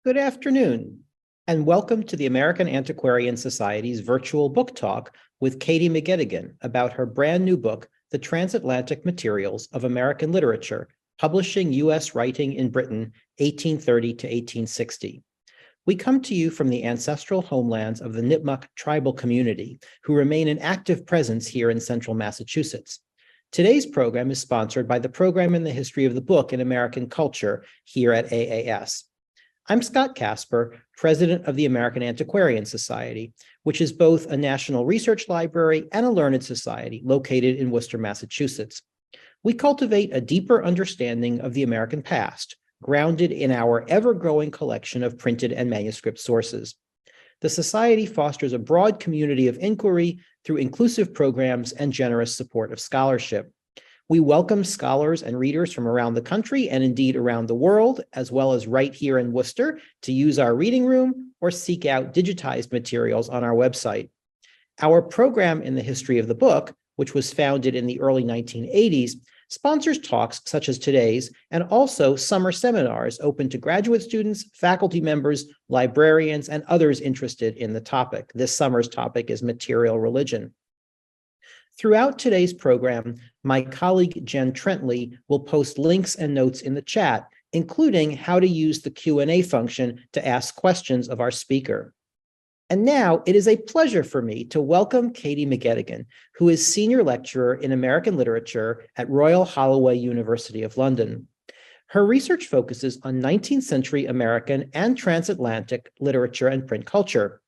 Good afternoon, and welcome to the American Antiquarian Society's virtual book talk with Katie McGettigan about her brand new book, The Transatlantic Materials of American Literature, Publishing U.S. Writing in Britain, 1830 to 1860. We come to you from the ancestral homelands of the Nipmuc tribal community, who remain an active presence here in central Massachusetts. Today's program is sponsored by the Program in the History of the Book in American Culture here at AAS. I'm Scott Casper, president of the American Antiquarian Society, which is both a national research library and a learned society located in Worcester, Massachusetts. We cultivate a deeper understanding of the American past, grounded in our ever-growing collection of printed and manuscript sources. The Society fosters a broad community of inquiry through inclusive programs and generous support of scholarship. We welcome scholars and readers from around the country and indeed around the world, as well as right here in Worcester, to use our reading room or seek out digitized materials on our website. Our Program in the History of the Book, which was founded in the early 1980s, sponsors talks such as today's and also summer seminars open to graduate students, faculty members, librarians, and others interested in the topic. This summer's topic is material religion. Throughout today's program, my colleague Jen Trentley will post links and notes in the chat, including how to use the Q&A function to ask questions of our speaker. And now it is a pleasure for me to welcome Katie McGettigan, who is Senior Lecturer in American Literature at Royal Holloway University of London. Her research focuses on 19th century American and transatlantic literature and print culture.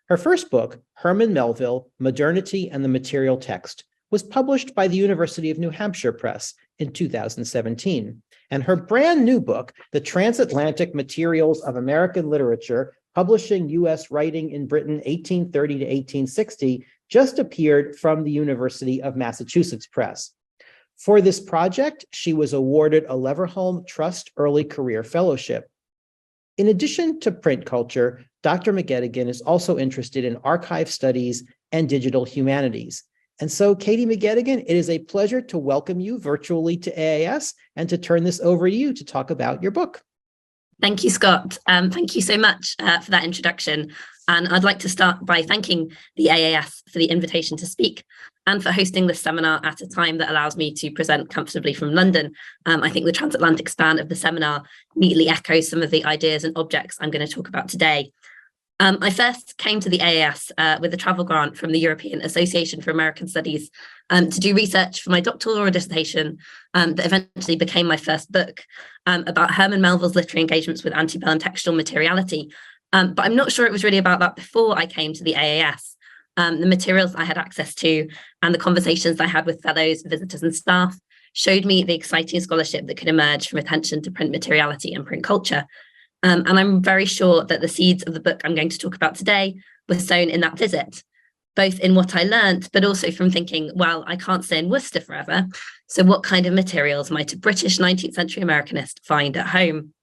Her first book, Herman Melville, Modernity and the Material Text, was published by the University of New Hampshire Press in 2017. And her brand new book, The Transatlantic Materials of American Literature, Publishing U.S. Writing in Britain, 1830 to 1860, just appeared from the University of Massachusetts Press. For this project, she was awarded a Leverhulme Trust Early Career Fellowship. In addition to print culture, Dr. McGettigan is also interested in archive studies and digital humanities. And so, Katie McGettigan, it is a pleasure to welcome you virtually to AAS and to turn this over to you to talk about your book. Thank you, Scott. Thank you so much for that introduction. And I'd like to start by thanking the AAS for the invitation to speak and for hosting this seminar at a time that allows me to present comfortably from London. I think the transatlantic span of the seminar neatly echoes some of the ideas and objects I'm going to talk about today. I first came to the AAS with a travel grant from the European Association for American Studies to do research for my doctoral dissertation that eventually became my first book about Herman Melville's literary engagements with antebellum textual materiality. But I'm not sure it was really about that before I came to the AAS. The materials I had access to and the conversations I had with fellows, visitors and staff showed me the exciting scholarship that could emerge from attention to print materiality and print culture. And I'm very sure that the seeds of the book I'm going to talk about today were sown in that visit, both in what I learned, but also from thinking, well, I can't stay in Worcester forever. So what kind of materials might a British 19th century Americanist find at home?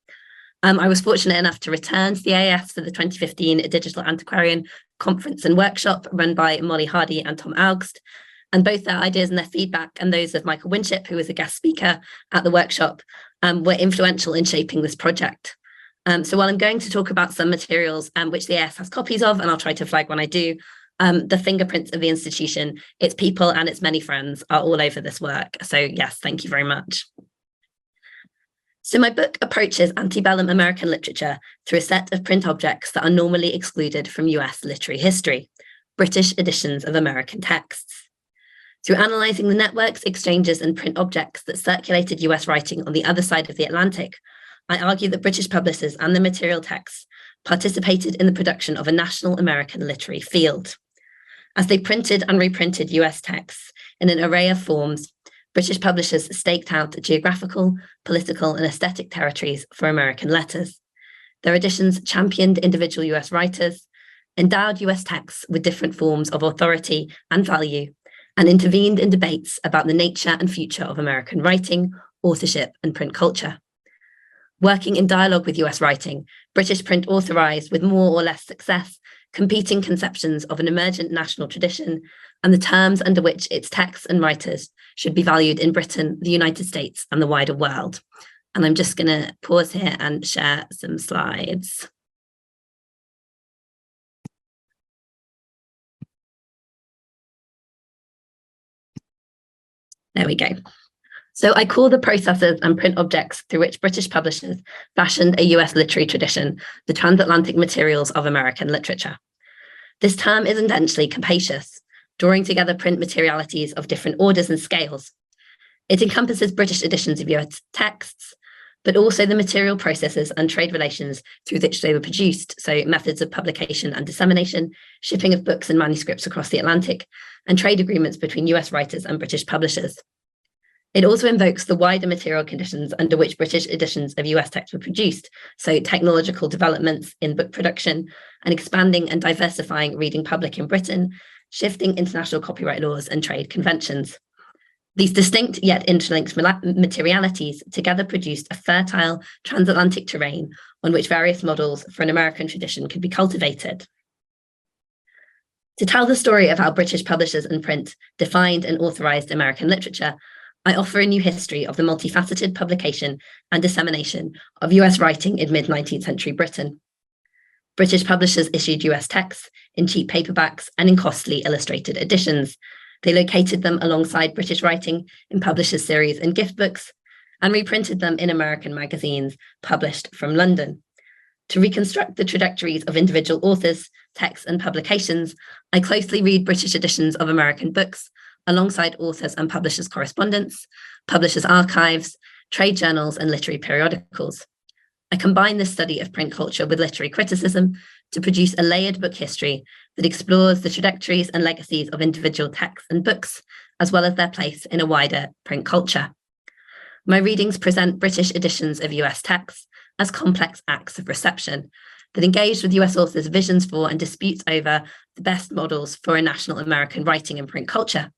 I was fortunate enough to return to the AAS for the 2015 Digital Antiquarian Conference and Workshop run by Molly Hardy and Tom Augst. And both their ideas and their feedback and those of Michael Winship, who was a guest speaker at the workshop, were influential in shaping this project. So while I'm going to talk about some materials which the AAS has copies of, and I'll try to flag when I do, the fingerprints of the institution, its people and its many friends are all over this work. So yes, thank you very much. So my book approaches antebellum American literature through a set of print objects that are normally excluded from US literary history, British editions of American texts. Through analysing the networks, exchanges and print objects that circulated US writing on the other side of the Atlantic, I argue that British publishers and the material texts participated in the production of a national American literary field. As they printed and reprinted US texts in an array of forms, British publishers staked out geographical, political, and aesthetic territories for American letters. Their editions championed individual US writers, endowed US texts with different forms of authority and value, and intervened in debates about the nature and future of American writing, authorship, and print culture. Working in dialogue with US writing, British print authorized with more or less success competing conceptions of an emergent national tradition and the terms under which its texts and writers should be valued in Britain, the United States, and the wider world. And I'm just going to pause here and share some slides. There we go. So I call the processes and print objects through which British publishers fashioned a US literary tradition the transatlantic materials of American literature. This term is intentionally capacious, drawing together print materialities of different orders and scales. It encompasses British editions of US texts, but also the material processes and trade relations through which they were produced, so methods of publication and dissemination, shipping of books and manuscripts across the Atlantic, and trade agreements between US writers and British publishers. It also invokes the wider material conditions under which British editions of US texts were produced, so technological developments in book production and expanding and diversifying reading public in Britain, shifting international copyright laws and trade conventions. These distinct yet interlinked materialities together produced a fertile transatlantic terrain on which various models for an American tradition could be cultivated. To tell the story of how British publishers and print defined and authorized American literature, I offer a new history of the multifaceted publication and dissemination of US writing in mid-19th century Britain. British publishers issued US texts in cheap paperbacks and in costly illustrated editions. They located them alongside British writing in publishers' series and gift books, and reprinted them in American magazines published from London. To reconstruct the trajectories of individual authors, texts, and publications, I closely read British editions of American books, alongside authors and publishers' correspondence, publishers' archives, trade journals, and literary periodicals. I combine this study of print culture with literary criticism to produce a layered book history that explores the trajectories and legacies of individual texts and books, as well as their place in a wider print culture. My readings present British editions of US texts as complex acts of reception that engage with US authors' visions for and disputes over the best models for a national American writing and print culture.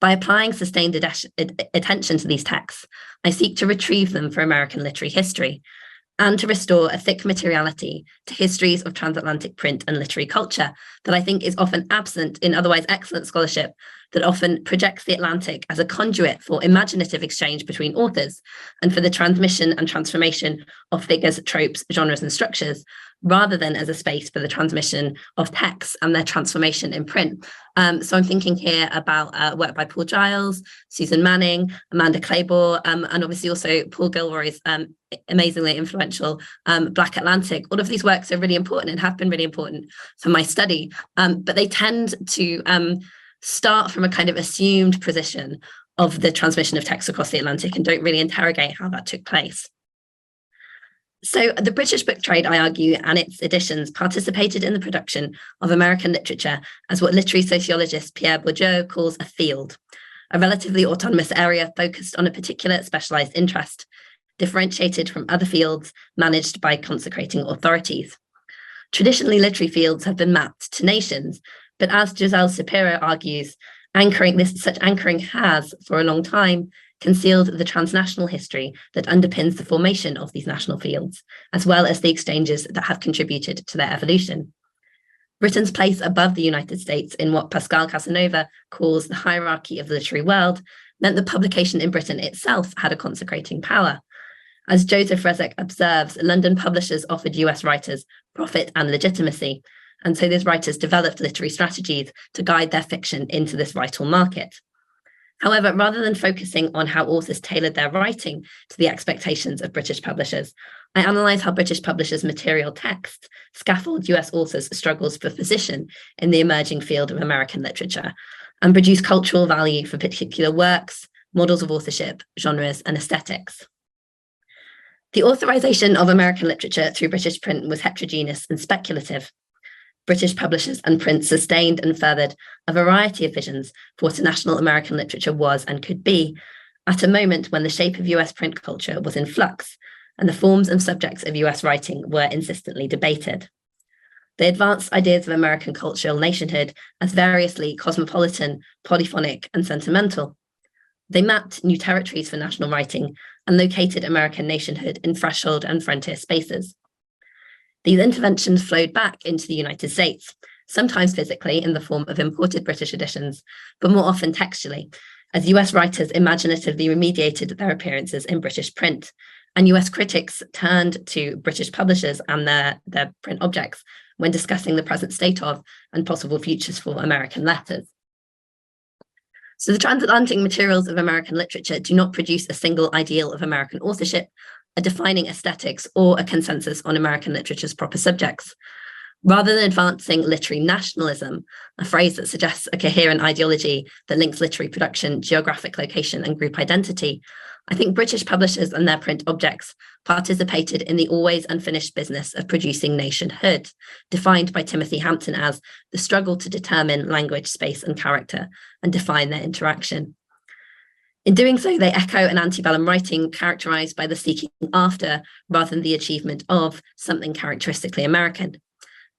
By applying sustained attention to these texts, I seek to retrieve them for American literary history and to restore a thick materiality to histories of transatlantic print and literary culture that I think is often absent in otherwise excellent scholarship that often projects the Atlantic as a conduit for imaginative exchange between authors and for the transmission and transformation of figures, tropes, genres, and structures, rather than as a space for the transmission of texts and their transformation in print. So I'm thinking here about work by Paul Giles, Susan Manning, Amanda Claybore, and obviously also Paul Gilroy's amazingly influential Black Atlantic. All of these works are really important and have been really important for my study, but they tend to start from a kind of assumed position of the transmission of text across the Atlantic and don't really interrogate how that took place. So the British book trade, I argue, and its editions participated in the production of American literature as what literary sociologist Pierre Bourdieu calls a field, a relatively autonomous area focused on a particular specialized interest, differentiated from other fields managed by consecrating authorities. Traditionally, literary fields have been mapped to nations, but as Giselle Sapiro argues, such anchoring has, for a long time, concealed the transnational history that underpins the formation of these national fields, as well as the exchanges that have contributed to their evolution. Britain's place above the United States in what Pascal Casanova calls the hierarchy of the literary world meant that publication in Britain itself had a consecrating power. As Joseph Resek observes, London publishers offered US writers profit and legitimacy, and so those writers developed literary strategies to guide their fiction into this vital market. However, rather than focusing on how authors tailored their writing to the expectations of British publishers, I analyse how British publishers' material text scaffold US authors' struggles for position in the emerging field of American literature and produce cultural value for particular works, models of authorship, genres, and aesthetics. The authorization of American literature through British print was heterogeneous and speculative. British publishers and print sustained and furthered a variety of visions for what national American literature was and could be, at a moment when the shape of US print culture was in flux and the forms and subjects of US writing were insistently debated. They advanced ideas of American cultural nationhood as variously cosmopolitan, polyphonic, and sentimental. They mapped new territories for national writing and located American nationhood in threshold and frontier spaces. These interventions flowed back into the United States, sometimes physically in the form of imported British editions, but more often textually, as US writers imaginatively remediated their appearances in British print, and US critics turned to British publishers and their print objects when discussing the present state of and possible futures for American letters. So the transatlantic materials of American literature do not produce a single ideal of American authorship, a defining aesthetics, or a consensus on American literature's proper subjects. Rather than advancing literary nationalism, a phrase that suggests a coherent ideology that links literary production, geographic location, and group identity, I think British publishers and their print objects participated in the always unfinished business of producing nationhood, defined by Timothy Hampton as the struggle to determine language, space, and character, and define their interaction. In doing so, they echo an antebellum writing characterized by the seeking after, rather than the achievement of, something characteristically American.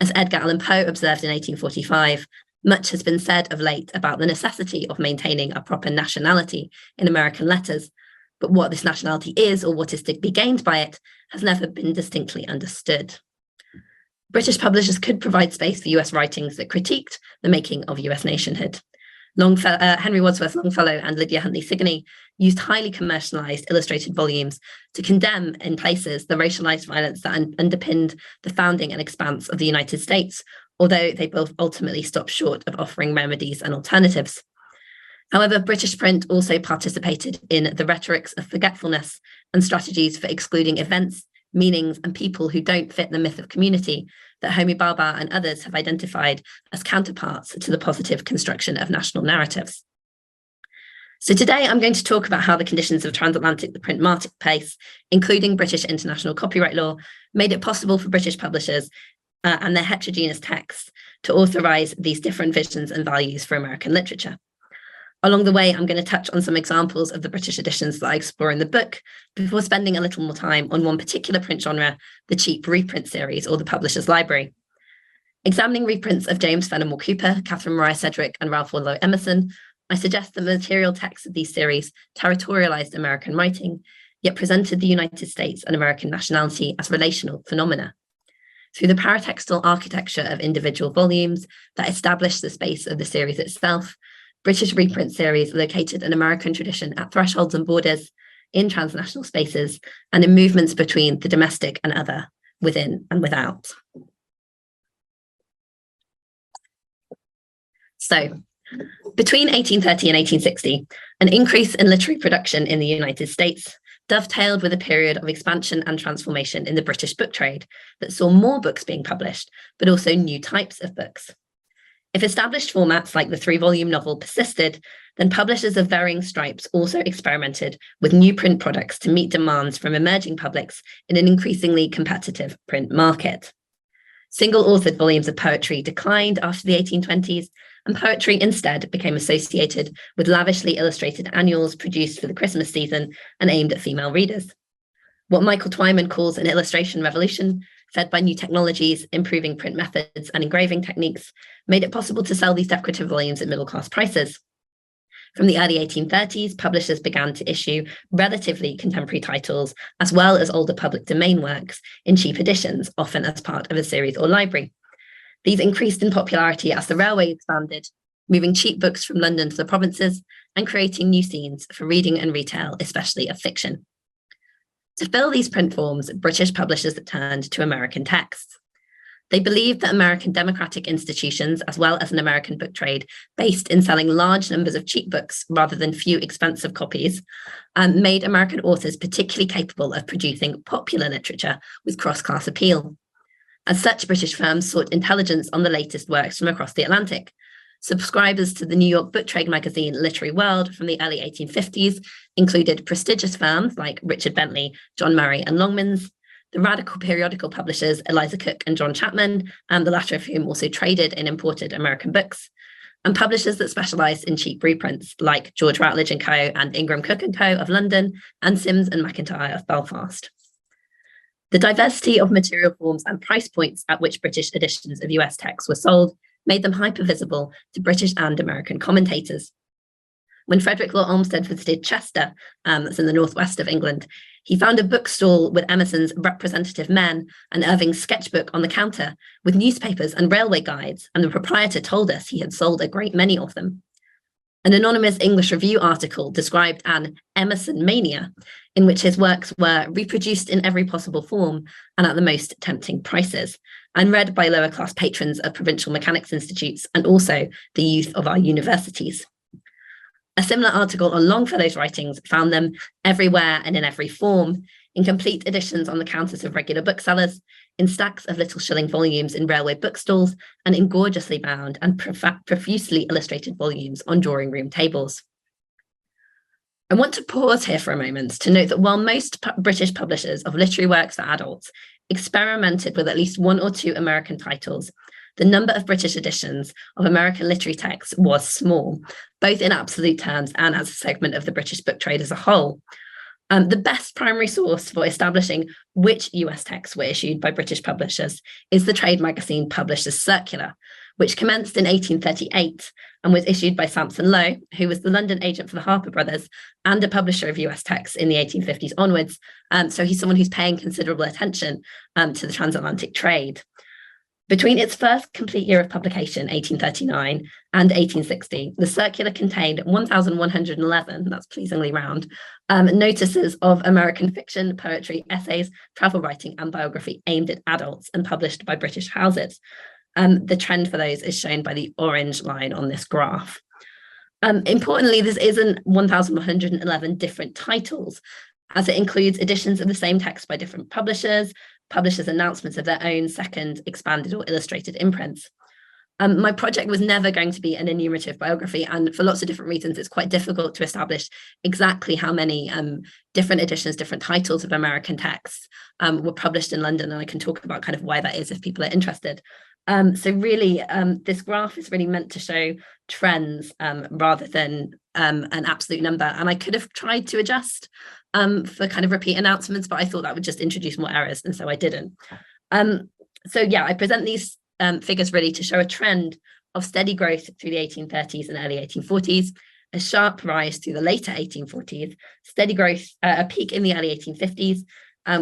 As Edgar Allan Poe observed in 1845, much has been said of late about the necessity of maintaining a proper nationality in American letters, but what this nationality is or what is to be gained by it has never been distinctly understood. British publishers could provide space for US writings that critiqued the making of US nationhood. Henry Wadsworth Longfellow and Lydia Huntley Sigourney used highly commercialized illustrated volumes to condemn in places the racialized violence that underpinned the founding and expanse of the United States, although they both ultimately stopped short of offering remedies and alternatives. However, British print also participated in the rhetorics of forgetfulness and strategies for excluding events, meanings, and people who don't fit the myth of community that Homi Bhabha and others have identified as counterparts to the positive construction of national narratives. So today I'm going to talk about how the conditions of transatlantic the print marketplace, including British international copyright law, made it possible for British publishers and their heterogeneous texts to authorize these different visions and values for American literature. Along the way, I'm going to touch on some examples of the British editions that I explore in the book before spending a little more time on one particular print genre, the cheap reprint series or the publisher's library. Examining reprints of James Fenimore Cooper, Catherine Maria Sedgwick, and Ralph Waldo Emerson, I suggest that the material texts of these series territorialized American writing, yet presented the United States and American nationality as relational phenomena. Through the paratextual architecture of individual volumes that established the space of the series itself, British reprint series located an American tradition at thresholds and borders, in transnational spaces, and in movements between the domestic and other, within and without. So, between 1830 and 1860, an increase in literary production in the United States dovetailed with a period of expansion and transformation in the British book trade that saw more books being published, but also new types of books. If established formats like the 3-volume novel persisted, then publishers of varying stripes also experimented with new print products to meet demands from emerging publics in an increasingly competitive print market. Single-authored volumes of poetry declined after the 1820s, and poetry instead became associated with lavishly illustrated annuals produced for the Christmas season and aimed at female readers. What Michael Twyman calls an illustration revolution, fed by new technologies, improving print methods, and engraving techniques, made it possible to sell these decorative volumes at middle-class prices. From the early 1830s, publishers began to issue relatively contemporary titles, as well as older public domain works, in cheap editions, often as part of a series or library. These increased in popularity as the railway expanded, moving cheap books from London to the provinces and creating new scenes for reading and retail, especially of fiction. To fill these print forms, British publishers turned to American texts. They believed that American democratic institutions, as well as an American book trade based in selling large numbers of cheap books rather than few expensive copies, made American authors particularly capable of producing popular literature with cross-class appeal. As such, British firms sought intelligence on the latest works from across the Atlantic. Subscribers to the New York book trade magazine Literary World from the early 1850s included prestigious firms like Richard Bentley, John Murray, and Longmans, the radical periodical publishers Eliza Cook and John Chapman, and the latter of whom also traded in imported American books, and publishers that specialized in cheap reprints like George Routledge & Co. and Ingram Cook & Co. of London, and Sims and McIntyre of Belfast. The diversity of material forms and price points at which British editions of US texts were sold made them hyper-visible to British and American commentators. When Frederick Law Olmsted visited Chester, that's in the northwest of England, he found a bookstall with Emerson's Representative Men and Irving's sketchbook on the counter with newspapers and railway guides, and the proprietor told us he had sold a great many of them. An anonymous English Review article described an Emerson mania, in which his works were reproduced in every possible form and at the most tempting prices, and read by lower class patrons of provincial mechanics institutes and also the youth of our universities. A similar article on Longfellow's writings found them everywhere and in every form, in complete editions on the counters of regular booksellers, in stacks of little shilling volumes in railway bookstalls, and in gorgeously bound and profusely illustrated volumes on drawing room tables. I want to pause here for a moment to note that while most British publishers of literary works for adults experimented with at least one or two American titles, the number of British editions of American literary texts was small, both in absolute terms and as a segment of the British book trade as a whole. The best primary source for establishing which US texts were issued by British publishers is the trade magazine Publishers Circular, which commenced in 1838 and was issued by Sampson Low, who was the London agent for the Harper Brothers and a publisher of US texts in the 1850s onwards. So he's someone who's paying considerable attention to the transatlantic trade. Between its first complete year of publication, 1839, and 1860, the circular contained 1,111, that's pleasingly round, notices of American fiction, poetry, essays, travel writing, and biography aimed at adults and published by British houses. The trend for those is shown by the orange line on this graph. Importantly, this isn't 1,111 different titles, as it includes editions of the same text by different publishers announcements of their own second, expanded, or illustrated imprints. My project was never going to be an enumerative biography, and for lots of different reasons, it's quite difficult to establish exactly how many different editions, different titles of American texts were published in London, and I can talk about kind of why that is if people are interested. So really, this graph is really meant to show trends rather than an absolute number, and I could have tried to adjust for kind of repeat announcements, but I thought that would just introduce more errors, and so I didn't. So yeah, I present these figures really to show a trend of steady growth through the 1830s and early 1840s, a sharp rise through the later 1840s, steady growth, a peak in the early 1850s,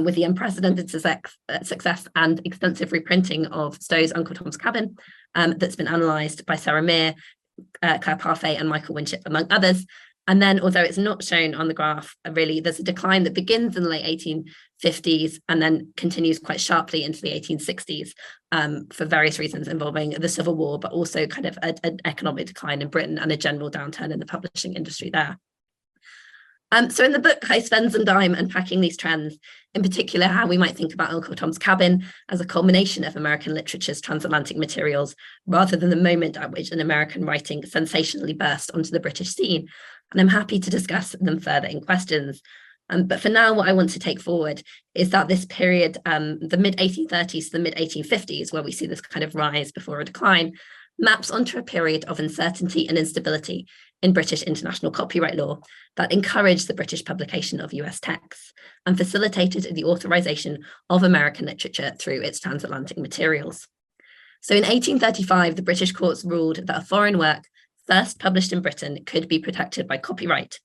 with the unprecedented success and extensive reprinting of Stowe's Uncle Tom's Cabin that's been analysed by Sarah Meir, Claire Parfait, and Michael Winship, among others. And then, although it's not shown on the graph, really, there's a decline that begins in the late 1850s and then continues quite sharply into the 1860s for various reasons involving the Civil War, but also kind of an economic decline in Britain and a general downturn in the publishing industry there. So in the book, I spend some time unpacking these trends, in particular how we might think about Uncle Tom's Cabin as a culmination of American literature's transatlantic materials, rather than the moment at which an American writing sensationally burst onto the British scene. And I'm happy to discuss them further in questions. But for now, what I want to take forward is that this period, the mid-1830s to the mid-1850s, where we see this kind of rise before a decline, maps onto a period of uncertainty and instability in British international copyright law that encouraged the British publication of US texts and facilitated the authorization of American literature through its transatlantic materials. So in 1835, the British courts ruled that a foreign work first published in Britain could be protected by copyright.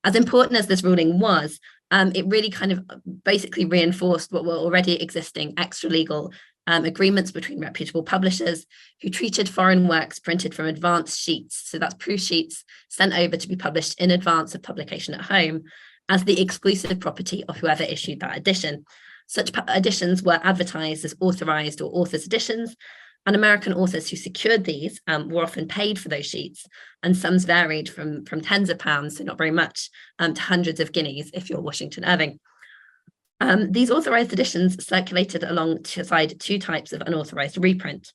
As important as this ruling was, it really kind of basically reinforced what were already existing extra-legal agreements between reputable publishers who treated foreign works printed from advanced sheets, so that's proof sheets sent over to be published in advance of publication at home, as the exclusive property of whoever issued that edition. Such editions were advertised as authorized or author's editions, and American authors who secured these were often paid for those sheets, and sums varied from tens of pounds, so not very much, to hundreds of guineas if you're Washington Irving. These authorized editions circulated alongside two types of unauthorized reprint.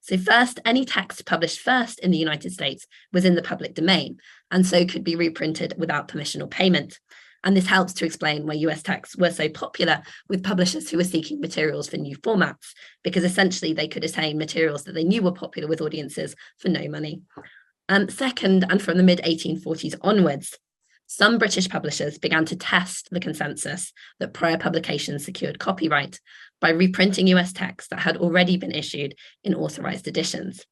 So first, any text published first in the United States was in the public domain, and so could be reprinted without permission or payment. And this helps to explain why US texts were so popular with publishers who were seeking materials for new formats, because essentially they could attain materials that they knew were popular with audiences for no money. Second, and from the mid-1840s onwards, some British publishers began to test the consensus that prior publications secured copyright by reprinting US texts that had already been issued in authorized editions.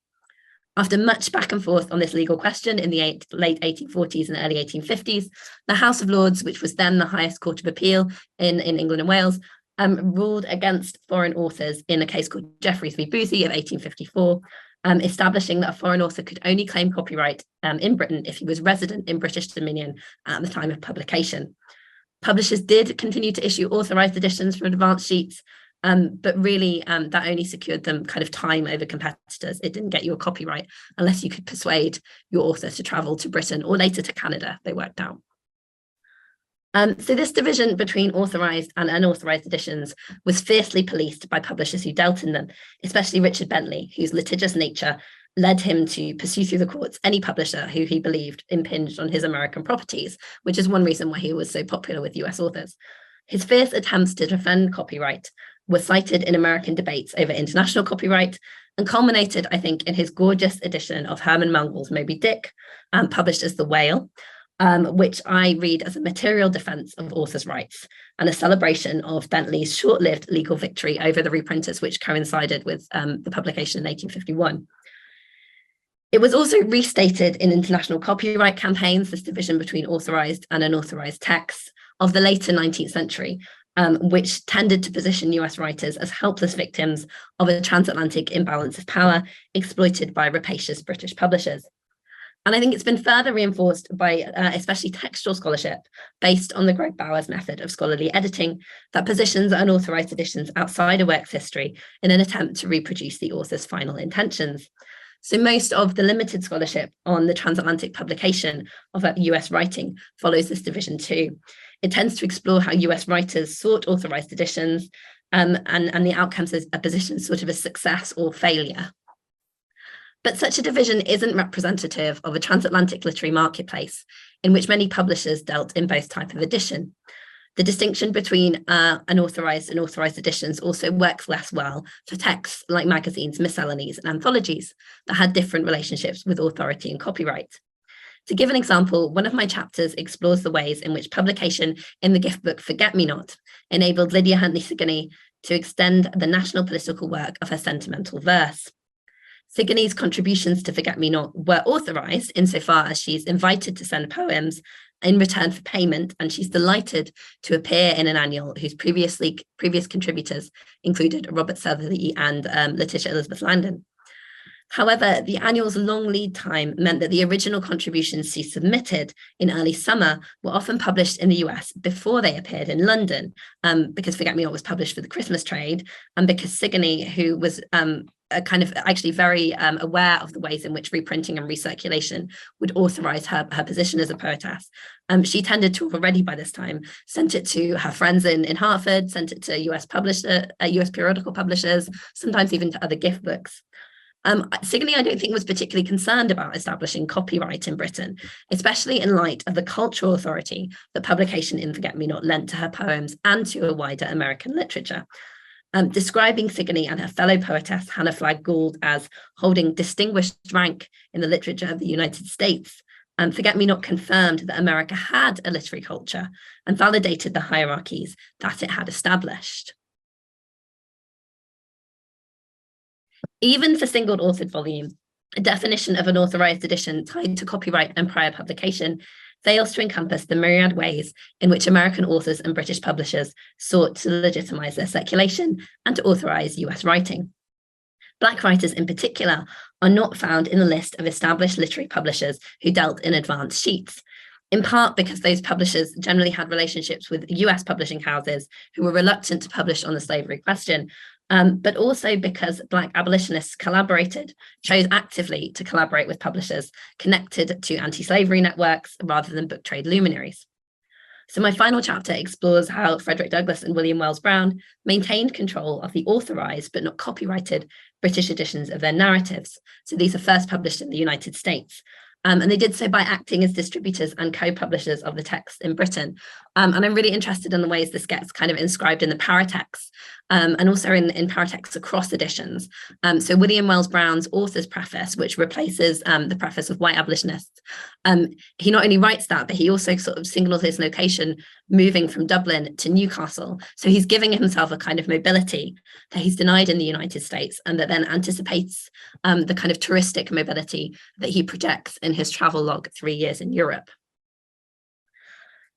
After much back and forth on this legal question in the late 1840s and early 1850s, the House of Lords, which was then the highest court of appeal in England and Wales, ruled against foreign authors in a case called Jeffreys v. Boothie of 1854, establishing that a foreign author could only claim copyright in Britain if he was resident in British Dominion at the time of publication. Publishers did continue to issue authorized editions from advanced sheets, But really, that only secured them kind of time over competitors. It didn't get you a copyright unless you could persuade your author to travel to Britain or later to Canada, they worked out. So this division between authorized and unauthorized editions was fiercely policed by publishers who dealt in them, especially Richard Bentley, whose litigious nature led him to pursue through the courts any publisher who he believed impinged on his American properties, which is one reason why he was so popular with US authors. His fierce attempts to defend copyright were cited in American debates over international copyright and culminated, I think, in his gorgeous edition of Herman Melville's Moby Dick, published as The Whale, which I read as a material defense of authors' rights and a celebration of Bentley's short-lived legal victory over the reprinters, which coincided with the publication in 1851. It was also restated in international copyright campaigns, this division between authorized and unauthorized texts of the later 19th century, which tended to position US writers as helpless victims of a transatlantic imbalance of power exploited by rapacious British publishers. And I think it's been further reinforced by especially textual scholarship based on the Greg Bowers method of scholarly editing that positions unauthorized editions outside a work's history in an attempt to reproduce the author's final intentions. So most of the limited scholarship on the transatlantic publication of US writing follows this division too. It tends to explore how US writers sought authorized editions and the outcomes as a position sort of a success or failure. But such a division isn't representative of a transatlantic literary marketplace in which many publishers dealt in both types of edition. The distinction between unauthorized and authorized editions also works less well for texts like magazines, miscellanies, and anthologies that had different relationships with authority and copyright. To give an example, one of my chapters explores the ways in which publication in the gift book Forget Me Not enabled Lydia Huntley Sigourney to extend the national political work of her sentimental verse. Sigourney's contributions to Forget Me Not were authorized insofar as she's invited to send poems in return for payment, and she's delighted to appear in an annual whose previous contributors included Robert Southerly and Letitia Elizabeth Landon. However, the annual's long lead time meant that the original contributions she submitted in early summer were often published in the US before they appeared in London, because Forget Me Not was published for the Christmas trade, and because Sigourney, who was kind of actually very aware of the ways in which reprinting and recirculation would authorize her position as a poetess. She tended to have already by this time sent it to her friends in Hartford, sent it to US periodical publishers, sometimes even to other gift books. Sigourney, I don't think, was particularly concerned about establishing copyright in Britain, especially in light of the cultural authority that publication in Forget Me Not lent to her poems and to a wider American literature. Describing Sigourney and her fellow poetess Hannah Flagg Gould as holding distinguished rank in the literature of the United States, Forget Me Not confirmed that America had a literary culture and validated the hierarchies that it had established. Even for single-authored volumes, a definition of an authorized edition tied to copyright and prior publication fails to encompass the myriad ways in which American authors and British publishers sought to legitimize their circulation and to authorize US writing. Black writers in particular are not found in the list of established literary publishers who dealt in advance sheets, in part because those publishers generally had relationships with US publishing houses who were reluctant to publish on the slavery question, but also because Black abolitionists chose actively to collaborate with publishers connected to anti-slavery networks rather than book trade luminaries. So my final chapter explores how Frederick Douglass and William Wells Brown maintained control of the authorized but not copyrighted British editions of their narratives. So these are first published in the United States. And they did so by acting as distributors and co-publishers of the text in Britain. And I'm really interested in the ways this gets kind of inscribed in the paratext, and also in paratext across editions. So William Wells Brown's author's preface, which replaces the preface of white abolitionists, he not only writes that, but he also sort of signals his location moving from Dublin to Newcastle. So he's giving himself a kind of mobility that he's denied in the United States, and that then anticipates the kind of touristic mobility that he projects in his travel log 3 years in Europe.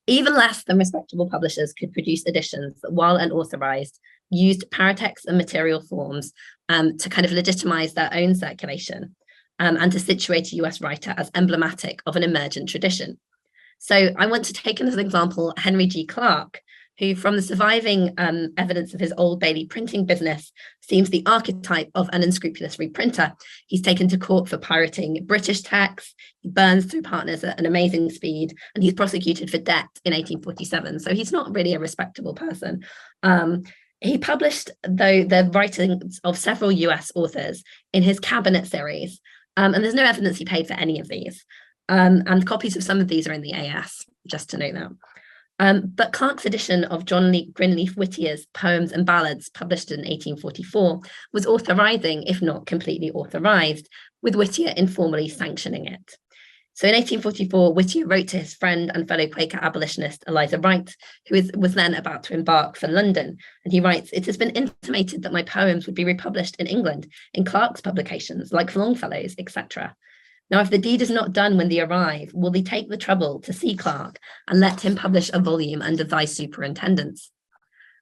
Even less than respectable publishers could produce editions that, while unauthorized, used paratext and material forms to kind of legitimize their own circulation and to situate a US writer as emblematic of an emergent tradition. So I want to take as an example Henry G. Clark, who, from the surviving evidence of his Old Bailey printing business, seems the archetype of an unscrupulous reprinter. He's taken to court for pirating British texts, he burns through partners at an amazing speed, and he's prosecuted for debt in 1847. So he's not really a respectable person. He published, though, the writings of several US authors in his Cabinet series, and there's no evidence he paid for any of these. And copies of some of these are in the AS, just to note that. But Clarke's edition of John Greenleaf Whittier's Poems and Ballads, published in 1844, was authorizing, if not completely authorized, with Whittier informally sanctioning it. So in 1844, Whittier wrote to his friend and fellow Quaker abolitionist Eliza Wright, who was then about to embark for London. And he writes, "It has been intimated that my poems would be republished in England, in Clarke's publications, like Longfellow's, etc. Now, if the deed is not done when they arrive, will they take the trouble to see Clarke and let him publish a volume under thy superintendence?"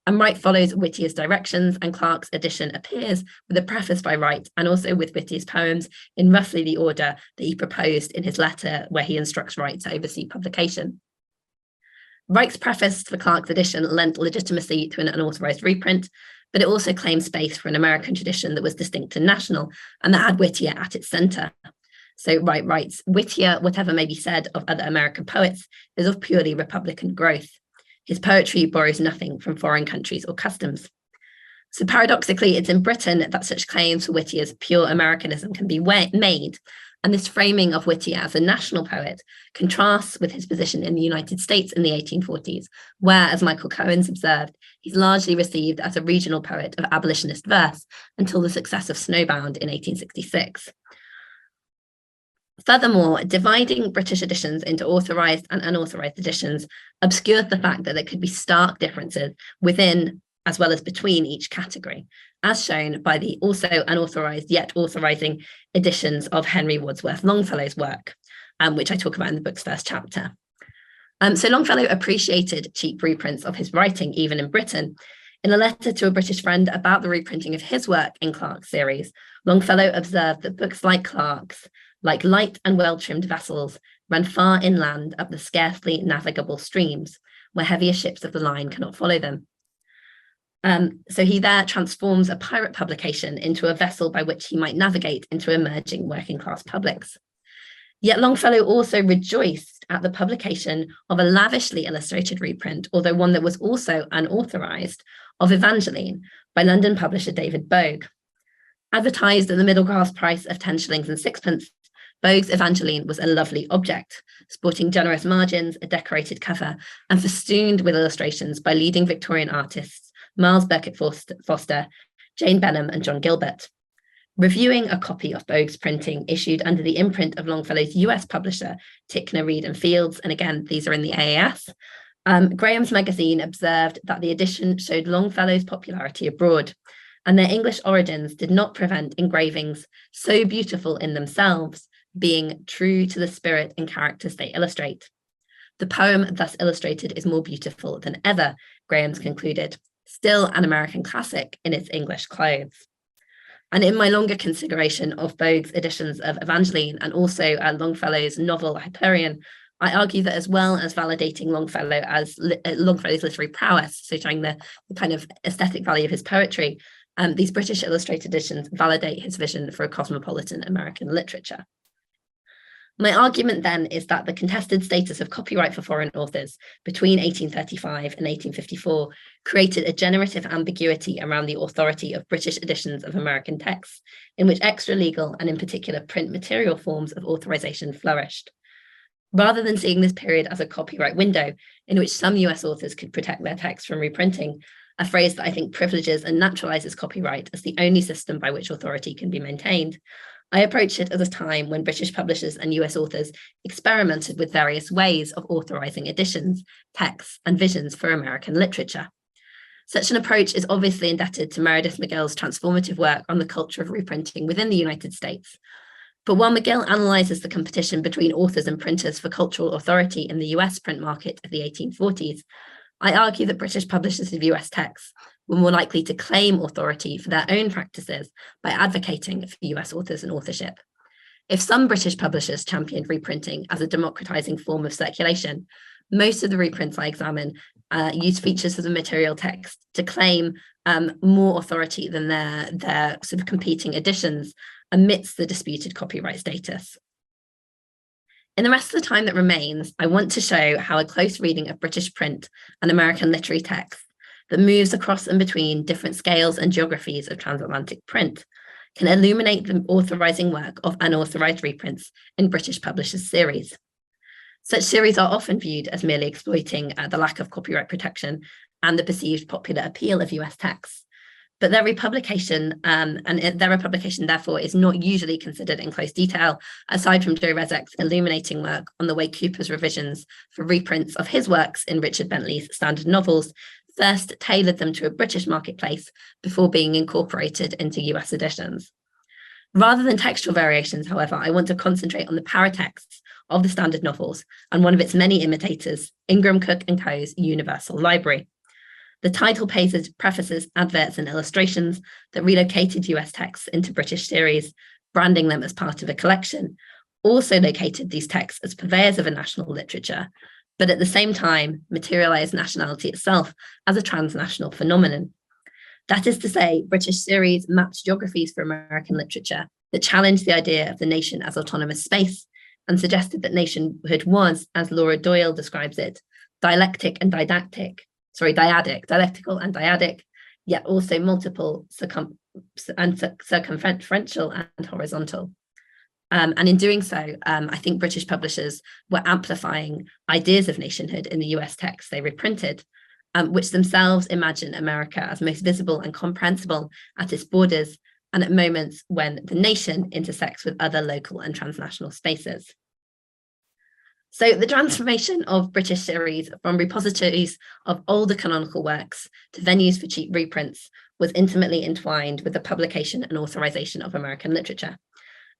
And Wright follows Whittier's directions, and Clarke's edition appears with a preface by Wright and also with Whittier's poems in roughly the order that he proposed in his letter where he instructs Wright to oversee publication. Wright's preface for Clarke's edition lent legitimacy to an unauthorized reprint, but it also claimed space for an American tradition that was distinct and national, and that had Whittier at its center. So Wright writes, "Whittier, whatever may be said of other American poets, is of purely Republican growth. His poetry borrows nothing from foreign countries or customs." So paradoxically, it's in Britain that such claims for Whittier's pure Americanism can be made. And this framing of Whittier as a national poet contrasts with his position in the United States in the 1840s, where, as Michael Cohen's observed, he's largely received as a regional poet of abolitionist verse until the success of Snowbound in 1866. Furthermore, dividing British editions into authorized and unauthorized editions obscured the fact that there could be stark differences within as well as between each category, as shown by the also unauthorized yet authorizing editions of Henry Wadsworth Longfellow's work, which I talk about in the book's first chapter. So Longfellow appreciated cheap reprints of his writing, even in Britain. In a letter to a British friend about the reprinting of his work in Clarke's series, Longfellow observed that books like Clarke's, like light and well-trimmed vessels, run far inland up the scarcely navigable streams, where heavier ships of the line cannot follow them. So he there transforms a pirate publication into a vessel by which he might navigate into emerging working-class publics. Yet Longfellow also rejoiced at the publication of a lavishly illustrated reprint, although one that was also unauthorized, of Evangeline by London publisher David Bogue. Advertised at the middle-class price of 10 shillings and sixpence, Bogue's Evangeline was a lovely object, sporting generous margins, a decorated cover, and festooned with illustrations by leading Victorian artists Miles Burkitt Foster, Jane Benham, and John Gilbert. Reviewing a copy of Bogue's printing issued under the imprint of Longfellow's US publisher, Ticknor, Reed and Fields, and again, these are in the AAS, Graham's magazine observed that the edition showed Longfellow's popularity abroad, and their English origins did not prevent engravings so beautiful in themselves being true to the spirit and characters they illustrate. The poem thus illustrated is more beautiful than ever, Graham's concluded, still an American classic in its English clothes. And in my longer consideration of Bogue's editions of Evangeline and also Longfellow's novel Hyperion, I argue that as well as validating Longfellow's literary prowess, so showing the kind of aesthetic value of his poetry, these British illustrated editions validate his vision for a cosmopolitan American literature. My argument then is that the contested status of copyright for foreign authors between 1835 and 1854 created a generative ambiguity around the authority of British editions of American texts, in which extra-legal and in particular print material forms of authorization flourished. Rather than seeing this period as a copyright window in which some US authors could protect their texts from reprinting, a phrase that I think privileges and naturalizes copyright as the only system by which authority can be maintained, I approach it as a time when British publishers and US authors experimented with various ways of authorizing editions, texts, and visions for American literature. Such an approach is obviously indebted to Meredith McGill's transformative work on the culture of reprinting within the United States. But while McGill analyzes the competition between authors and printers for cultural authority in the US print market of the 1840s, I argue that British publishers of US texts were more likely to claim authority for their own practices by advocating for US authors and authorship. If some British publishers championed reprinting as a democratizing form of circulation, Most of the reprints I examine use features of the material text to claim more authority than their sort of competing editions amidst the disputed copyright status. In the rest of the time that remains, I want to show how a close reading of British print and American literary text that moves across and between different scales and geographies of transatlantic print can illuminate the authorizing work of unauthorized reprints in British publishers' series. Such series are often viewed as merely exploiting the lack of copyright protection and the perceived popular appeal of US texts. But their republication, therefore is not usually considered in close detail, aside from Joe Resek's illuminating work on the way Cooper's revisions for reprints of his works in Richard Bentley's standard novels first tailored them to a British marketplace before being incorporated into US editions. Rather than textual variations, however, I want to concentrate on the paratexts of the standard novels and one of its many imitators, Ingram Cook & Co.'s Universal Library. The title pages, prefaces, adverts, and illustrations that relocated US texts into British series, branding them as part of a collection, also located these texts as purveyors of a national literature, but at the same time materialized nationality itself as a transnational phenomenon. That is to say, British series mapped geographies for American literature that challenged the idea of the nation as autonomous space and suggested that nationhood was, as Laura Doyle describes it, dialectical and dyadic, yet also multiple, circumferential and horizontal. And in doing so, I think British publishers were amplifying ideas of nationhood in the US texts they reprinted, which themselves imagine America as most visible and comprehensible at its borders and at moments when the nation intersects with other local and transnational spaces. So the transformation of British series from repositories of older canonical works to venues for cheap reprints was intimately entwined with the publication and authorization of American literature.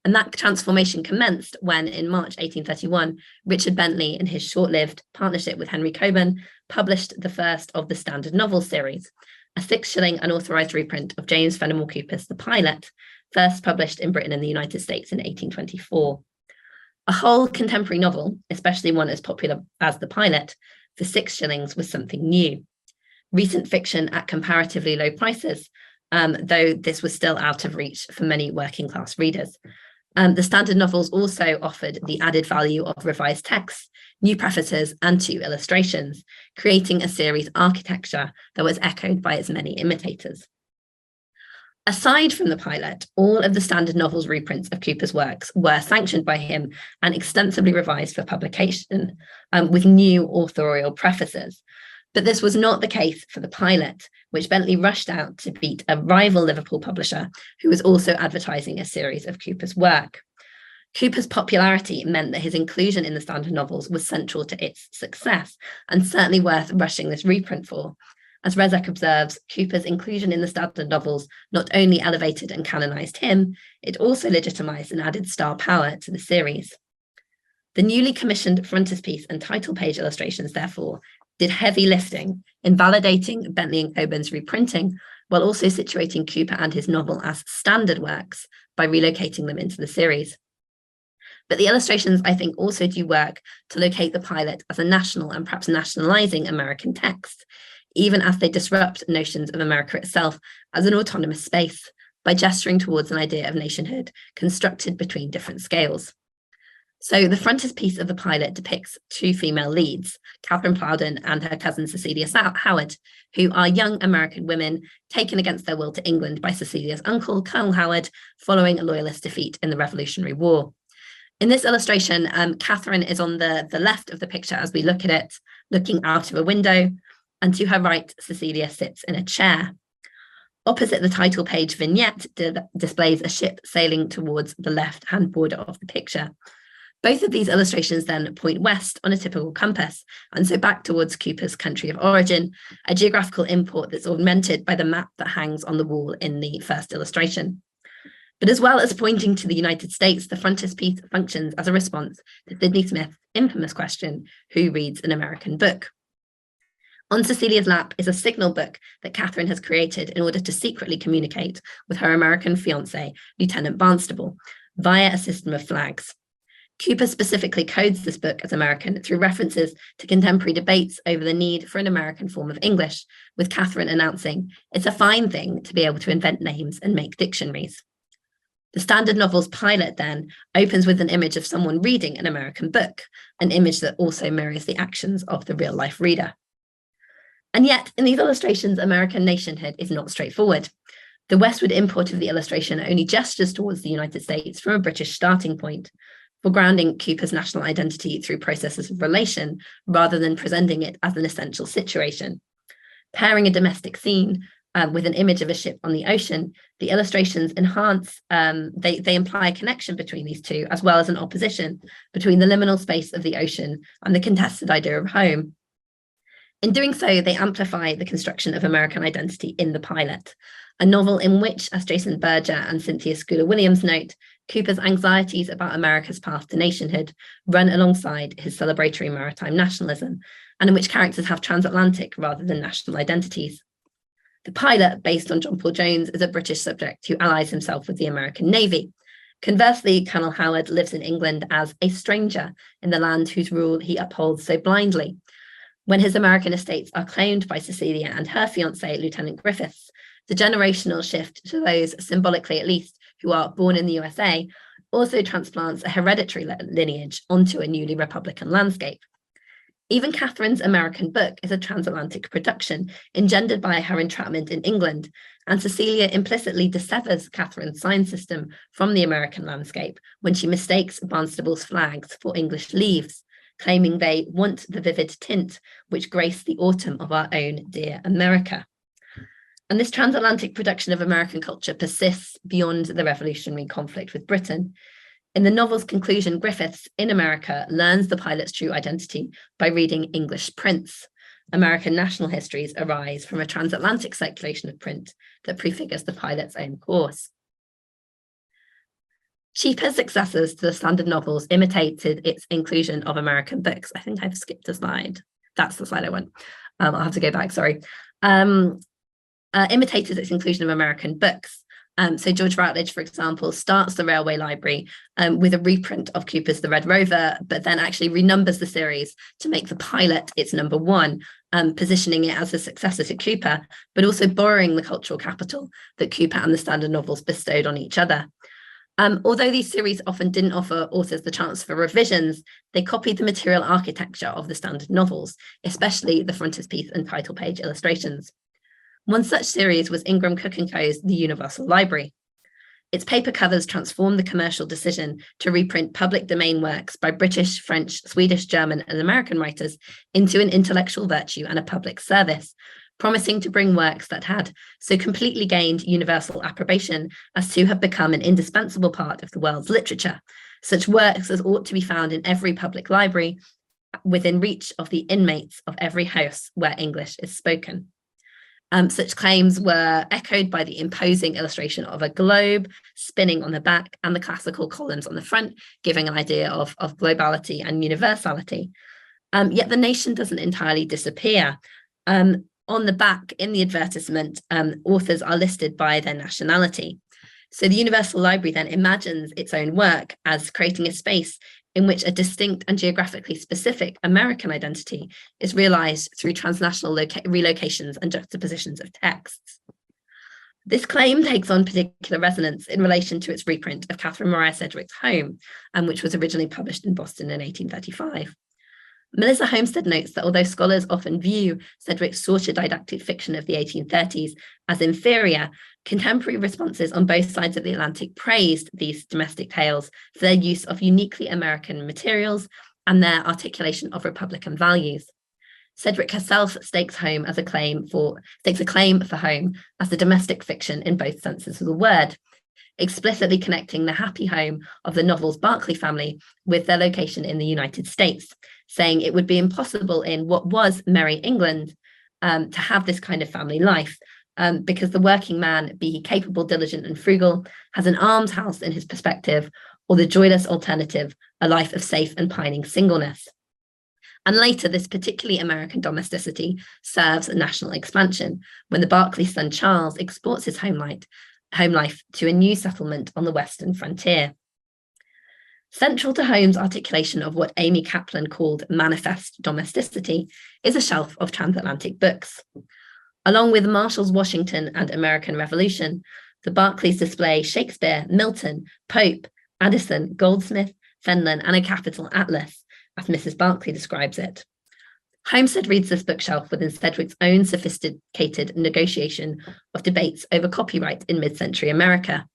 And that transformation commenced when, in March 1831, Richard Bentley, in his short-lived partnership with Henry Cockburn, published the first of the standard novel series, a 6-shilling unauthorized reprint of James Fenimore Cooper's The Pilot, first published in Britain and the United States in 1824. A whole contemporary novel, especially one as popular as The Pilot, for 6 shillings was something new. Recent fiction at comparatively low prices, though this was still out of reach for many working class readers. The standard novels also offered the added value of revised texts, new prefaces, and 2 illustrations, creating a series architecture that was echoed by its many imitators. Aside from The Pilot, all of the standard novels reprints of Cooper's works were sanctioned by him and extensively revised for publication, with new authorial prefaces. But this was not the case for The Pilot, which Bentley rushed out to beat a rival Liverpool publisher who was also advertising a series of Cooper's work. Cooper's popularity meant that his inclusion in the standard novels was central to its success and certainly worth rushing this reprint for. As Resek observes, Cooper's inclusion in the standard novels not only elevated and canonized him, it also legitimized and added star power to the series. The newly commissioned frontispiece and title page illustrations, therefore, did heavy lifting in validating Bentley and Cockburn's reprinting, while also situating Cooper and his novel as standard works by relocating them into the series. But the illustrations, I think, also do work to locate The Pilot as a national and perhaps nationalizing American text, even as they disrupt notions of America itself as an autonomous space by gesturing towards an idea of nationhood constructed between different scales. So the frontispiece of The Pilot depicts 2 female leads, Catherine Plowden and her cousin Cecilia Howard, who are young American women taken against their will to England by Cecilia's uncle, Colonel Howard, following a loyalist defeat in the Revolutionary War. In this illustration, Catherine is on the left of the picture as we look at it, looking out of a window, and to her right, Cecilia sits in a chair. Opposite the title page vignette displays a ship sailing towards the left-hand border of the picture. Both of these illustrations then point west on a typical compass, and so back towards Cooper's country of origin, a geographical import that's augmented by the map that hangs on the wall in the first illustration. But as well as pointing to the United States, the frontispiece functions as a response to Sydney Smith's infamous question, who reads an American book? On Cecilia's lap is a signal book that Catherine has created in order to secretly communicate with her American fiancé, Lieutenant Barnstable, via a system of flags. Cooper specifically codes this book as American through references to contemporary debates over the need for an American form of English, with Catherine announcing, "It's a fine thing to be able to invent names and make dictionaries." The standard novel's pilot then opens with an image of someone reading an American book, an image that also mirrors the actions of the real-life reader. And yet, in these illustrations, American nationhood is not straightforward. The westward import of the illustration only gestures towards the United States from a British starting point, foregrounding Cooper's national identity through processes of relation rather than presenting it as an essential situation. Pairing a domestic scene with an image of a ship on the ocean, the illustrations enhance, they imply a connection between these two, as well as an opposition between the liminal space of the ocean and the contested idea of home. In doing so, they amplify the construction of American identity in the pilot, a novel in which, as Jason Berger and Cynthia Scudder-Williams note, Cooper's anxieties about America's path to nationhood run alongside his celebratory maritime nationalism, and in which characters have transatlantic rather than national identities. The pilot, based on John Paul Jones, is a British subject who allies himself with the American Navy. Conversely, Colonel Howard lives in England as a stranger in the land whose rule he upholds so blindly. When his American estates are claimed by Cecilia and her fiancé, Lieutenant Griffiths, the generational shift to those, symbolically at least, who are born in the USA, also transplants a hereditary lineage onto a newly Republican landscape. Even Catherine's American book is a transatlantic production engendered by her entrapment in England, and Cecilia implicitly dissevers Catherine's sign system from the American landscape when she mistakes Barnstable's flags for English leaves, claiming they want the vivid tint which grace the autumn of our own dear America. And this transatlantic production of American culture persists beyond the revolutionary conflict with Britain. In the novel's conclusion, Griffiths, in America, learns the pilot's true identity by reading English prints. American national histories arise from a transatlantic circulation of print that prefigures the pilot's own course. Cheaper successors to the standard novels imitated its inclusion of American books. I think I've skipped a slide. That's the slide I want. I'll have to go back, sorry. Imitated its inclusion of American books. So George Routledge, for example, starts the Railway Library with a reprint of Cooper's The Red Rover, but then actually renumbers the series to make the pilot its number one, positioning it as a successor to Cooper, but also borrowing the cultural capital that Cooper and the standard novels bestowed on each other. Although these series often didn't offer authors the chance for revisions, they copied the material architecture of the standard novels, especially the frontispiece and title page illustrations. One such series was Ingram Cook & Co.'s The Universal Library. Its paper covers transformed the commercial decision to reprint public domain works by British, French, Swedish, German, and American writers into an intellectual virtue and a public service, promising to bring works that had so completely gained universal approbation as to have become an indispensable part of the world's literature, such works as ought to be found in every public library, within reach of the inmates of every house where English is spoken. Such claims were echoed by the imposing illustration of a globe spinning on the back and the classical columns on the front, giving an idea of globality and universality. Yet the nation doesn't entirely disappear. On the back, in the advertisement, authors are listed by their nationality. So the Universal Library then imagines its own work as creating a space in which a distinct and geographically specific American identity is realized through transnational relocations and juxtapositions of texts. This claim takes on particular resonance in relation to its reprint of Catherine Maria Sedgwick's Home, which was originally published in Boston in 1835. Melissa Homestead notes that although scholars often view Sedgwick's saucy didactic fiction of the 1830s as inferior, contemporary responses on both sides of the Atlantic praised these domestic tales for their use of uniquely American materials and their articulation of Republican values. Sedgwick herself stakes a claim for home as the domestic fiction in both senses of the word, explicitly connecting the happy home of the novel's Berkeley family with their location in the United States, saying it would be impossible in what was merry England to have this kind of family life, because the working man, be he capable, diligent, and frugal, has an almshouse in his perspective, or the joyless alternative, a life of safe and pining singleness. And later, this particularly American domesticity serves a national expansion when the Berkeley son Charles exports his home life to a new settlement on the western frontier. Central to Holmes' articulation of what Amy Kaplan called manifest domesticity is a shelf of transatlantic books. Along with Marshall's Washington and American Revolution, the Barclays display Shakespeare, Milton, Pope, Addison, Goldsmith, Fenelon, and a capital atlas, as Mrs. Barclay describes it. Homestead reads this bookshelf within Sedgwick's own sophisticated negotiation of debates over copyright in mid-century America.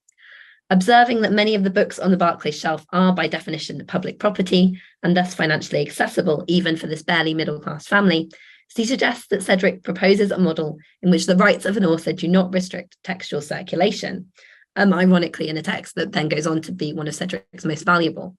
Observing that many of the books on the Barclays shelf are by definition public property and thus financially accessible even for this barely middle-class family, he suggests that Sedgwick proposes a model in which the rights of an author do not restrict textual circulation, ironically in a text that then goes on to be one of Sedgwick's most valuable.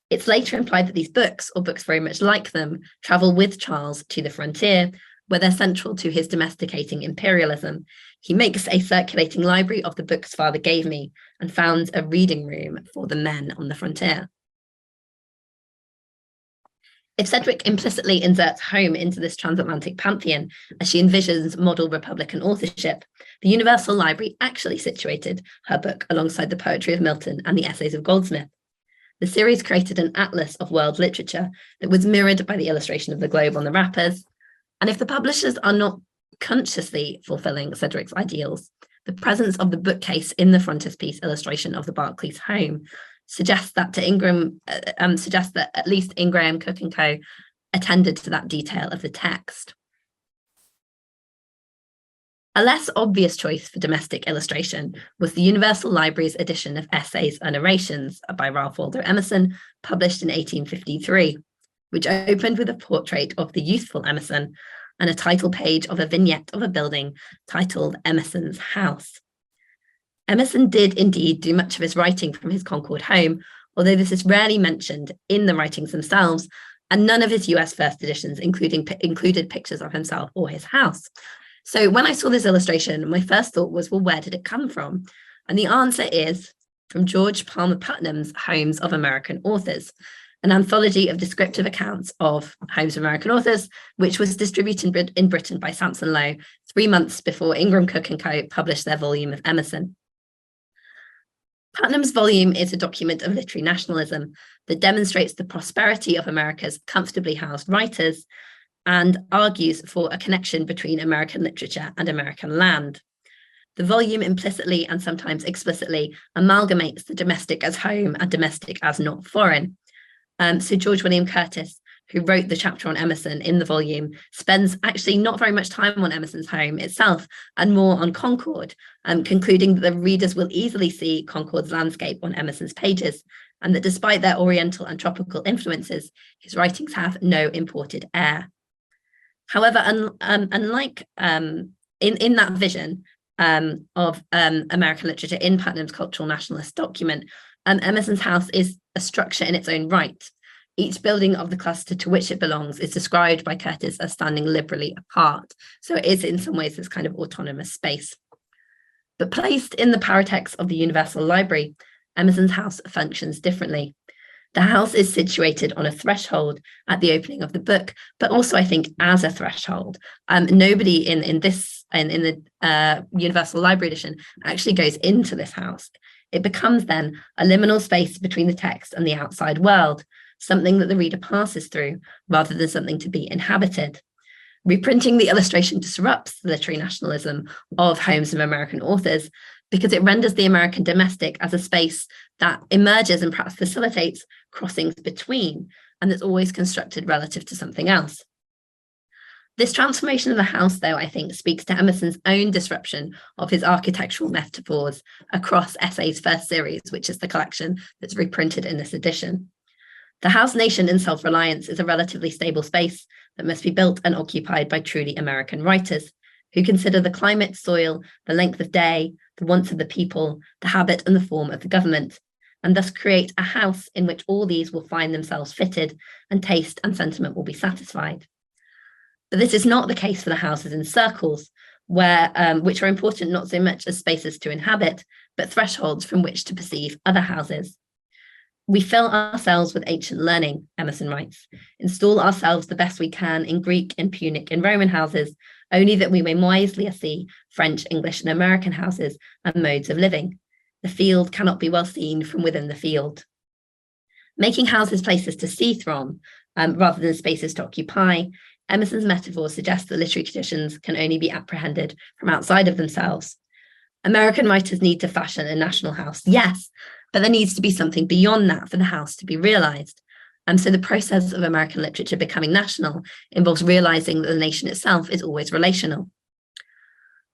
It's later implied that these books, or books very much like them, travel with Charles to the frontier, where they're central to his domesticating imperialism. He makes a circulating library of the books father gave me and founds a reading room for the men on the frontier. If Sedgwick implicitly inserts home into this transatlantic pantheon, as she envisions model Republican authorship, the Universal Library actually situated her book alongside the poetry of Milton and the essays of Goldsmith. The series created an atlas of world literature that was mirrored by the illustration of the globe on the wrappers. And if the publishers are not consciously fulfilling Sedgwick's ideals, the presence of the bookcase in the frontispiece illustration of the Barclays home suggests that at least Ingraham, Cook & Co. attended to that detail of the text. A less obvious choice for domestic illustration was the Universal Library's edition of Essays and Orations by Ralph Waldo Emerson, published in 1853, which opened with a portrait of the youthful Emerson and a title page of a vignette of a building titled Emersons House. Emerson did indeed do much of his writing from his Concord home, although this is rarely mentioned in the writings themselves, and none of his US first editions included pictures of himself or his house. So when I saw this illustration, my first thought was, well, where did it come from? And the answer is from George Palmer Putnam's Homes of American Authors, an anthology of descriptive accounts of Homes of American Authors, which was distributed in Britain by Sampson Low 3 months before Ingram, Cook & Co. published their volume of Emerson. Putnam's volume is a document of literary nationalism that demonstrates the prosperity of America's comfortably housed writers and argues for a connection between American literature and American land. The volume implicitly and sometimes explicitly amalgamates the domestic as home and domestic as not foreign. So George William Curtis, who wrote the chapter on Emerson in the volume, spends actually not very much time on Emerson's home itself and more on Concord, concluding that the readers will easily see Concord's landscape on Emerson's pages, and that despite their Oriental and tropical influences, his writings have no imported air. However, unlike in that vision of American literature in Putnam's cultural nationalist document, Emerson's house is a structure in its own right. Each building of the cluster to which it belongs is described by Curtis as standing liberally apart. So it is in some ways this kind of autonomous space. But placed in the paratext of the Universal Library, Emerson's house functions differently. The house is situated on a threshold at the opening of the book, but also I think as a threshold. Nobody in the Universal Library edition actually goes into this house. It becomes then a liminal space between the text and the outside world, something that the reader passes through rather than something to be inhabited. Reprinting the illustration disrupts the literary nationalism of Homes of American Authors because it renders the American domestic as a space that emerges and perhaps facilitates crossings between, and that's always constructed relative to something else. This transformation of the house, though, I think speaks to Emerson's own disruption of his architectural metaphors across Essays' first series, which is the collection that's reprinted in this edition. The house nation in Self-Reliance is a relatively stable space that must be built and occupied by truly American writers who consider the climate, soil, the length of day, the wants of the people, the habit and the form of the government, and thus create a house in which all these will find themselves fitted and taste and sentiment will be satisfied. But this is not the case for the houses in circles, which are important not so much as spaces to inhabit, but thresholds from which to perceive other houses. We fill ourselves with ancient learning, Emerson writes, install ourselves the best we can in Greek and Punic and Roman houses, only that we may wisely see French, English, and American houses and modes of living. The field cannot be well seen from within the field. Making houses places to see from rather than spaces to occupy, Emerson's metaphor suggests that literary traditions can only be apprehended from outside of themselves. American writers need to fashion a national house, yes, but there needs to be something beyond that for the house to be realized. So the process of American literature becoming national involves realizing that the nation itself is always relational.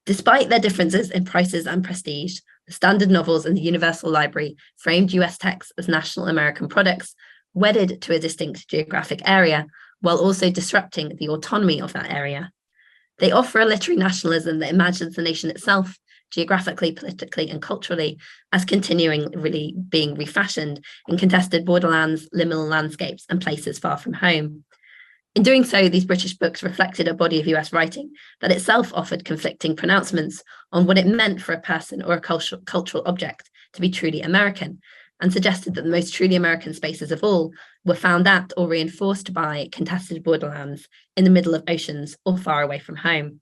Despite their differences in prices and prestige, the standard novels and the Universal Library framed US texts as national American products, wedded to a distinct geographic area, while also disrupting the autonomy of that area. They offer a literary nationalism that imagines the nation itself, geographically, politically, and culturally, as continuing really being refashioned in contested borderlands, liminal landscapes, and places far from home. In doing so, these British books reflected a body of US writing that itself offered conflicting pronouncements on what it meant for a person or a cultural object to be truly American, and suggested that the most truly American spaces of all were found at or reinforced by contested borderlands in the middle of oceans or far away from home.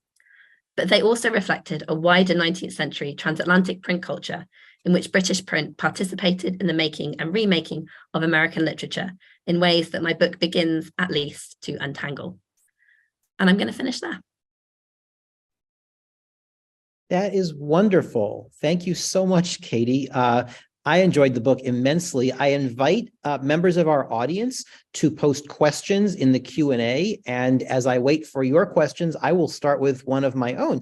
But they also reflected a wider 19th century transatlantic print culture in which British print participated in the making and remaking of American literature in ways that my book begins, at least, to untangle. And I'm going to finish there. That is wonderful. Thank you so much, Katie. I enjoyed the book immensely. I invite members of our audience to post questions in the Q&A. And as I wait for your questions, I will start with one of my own.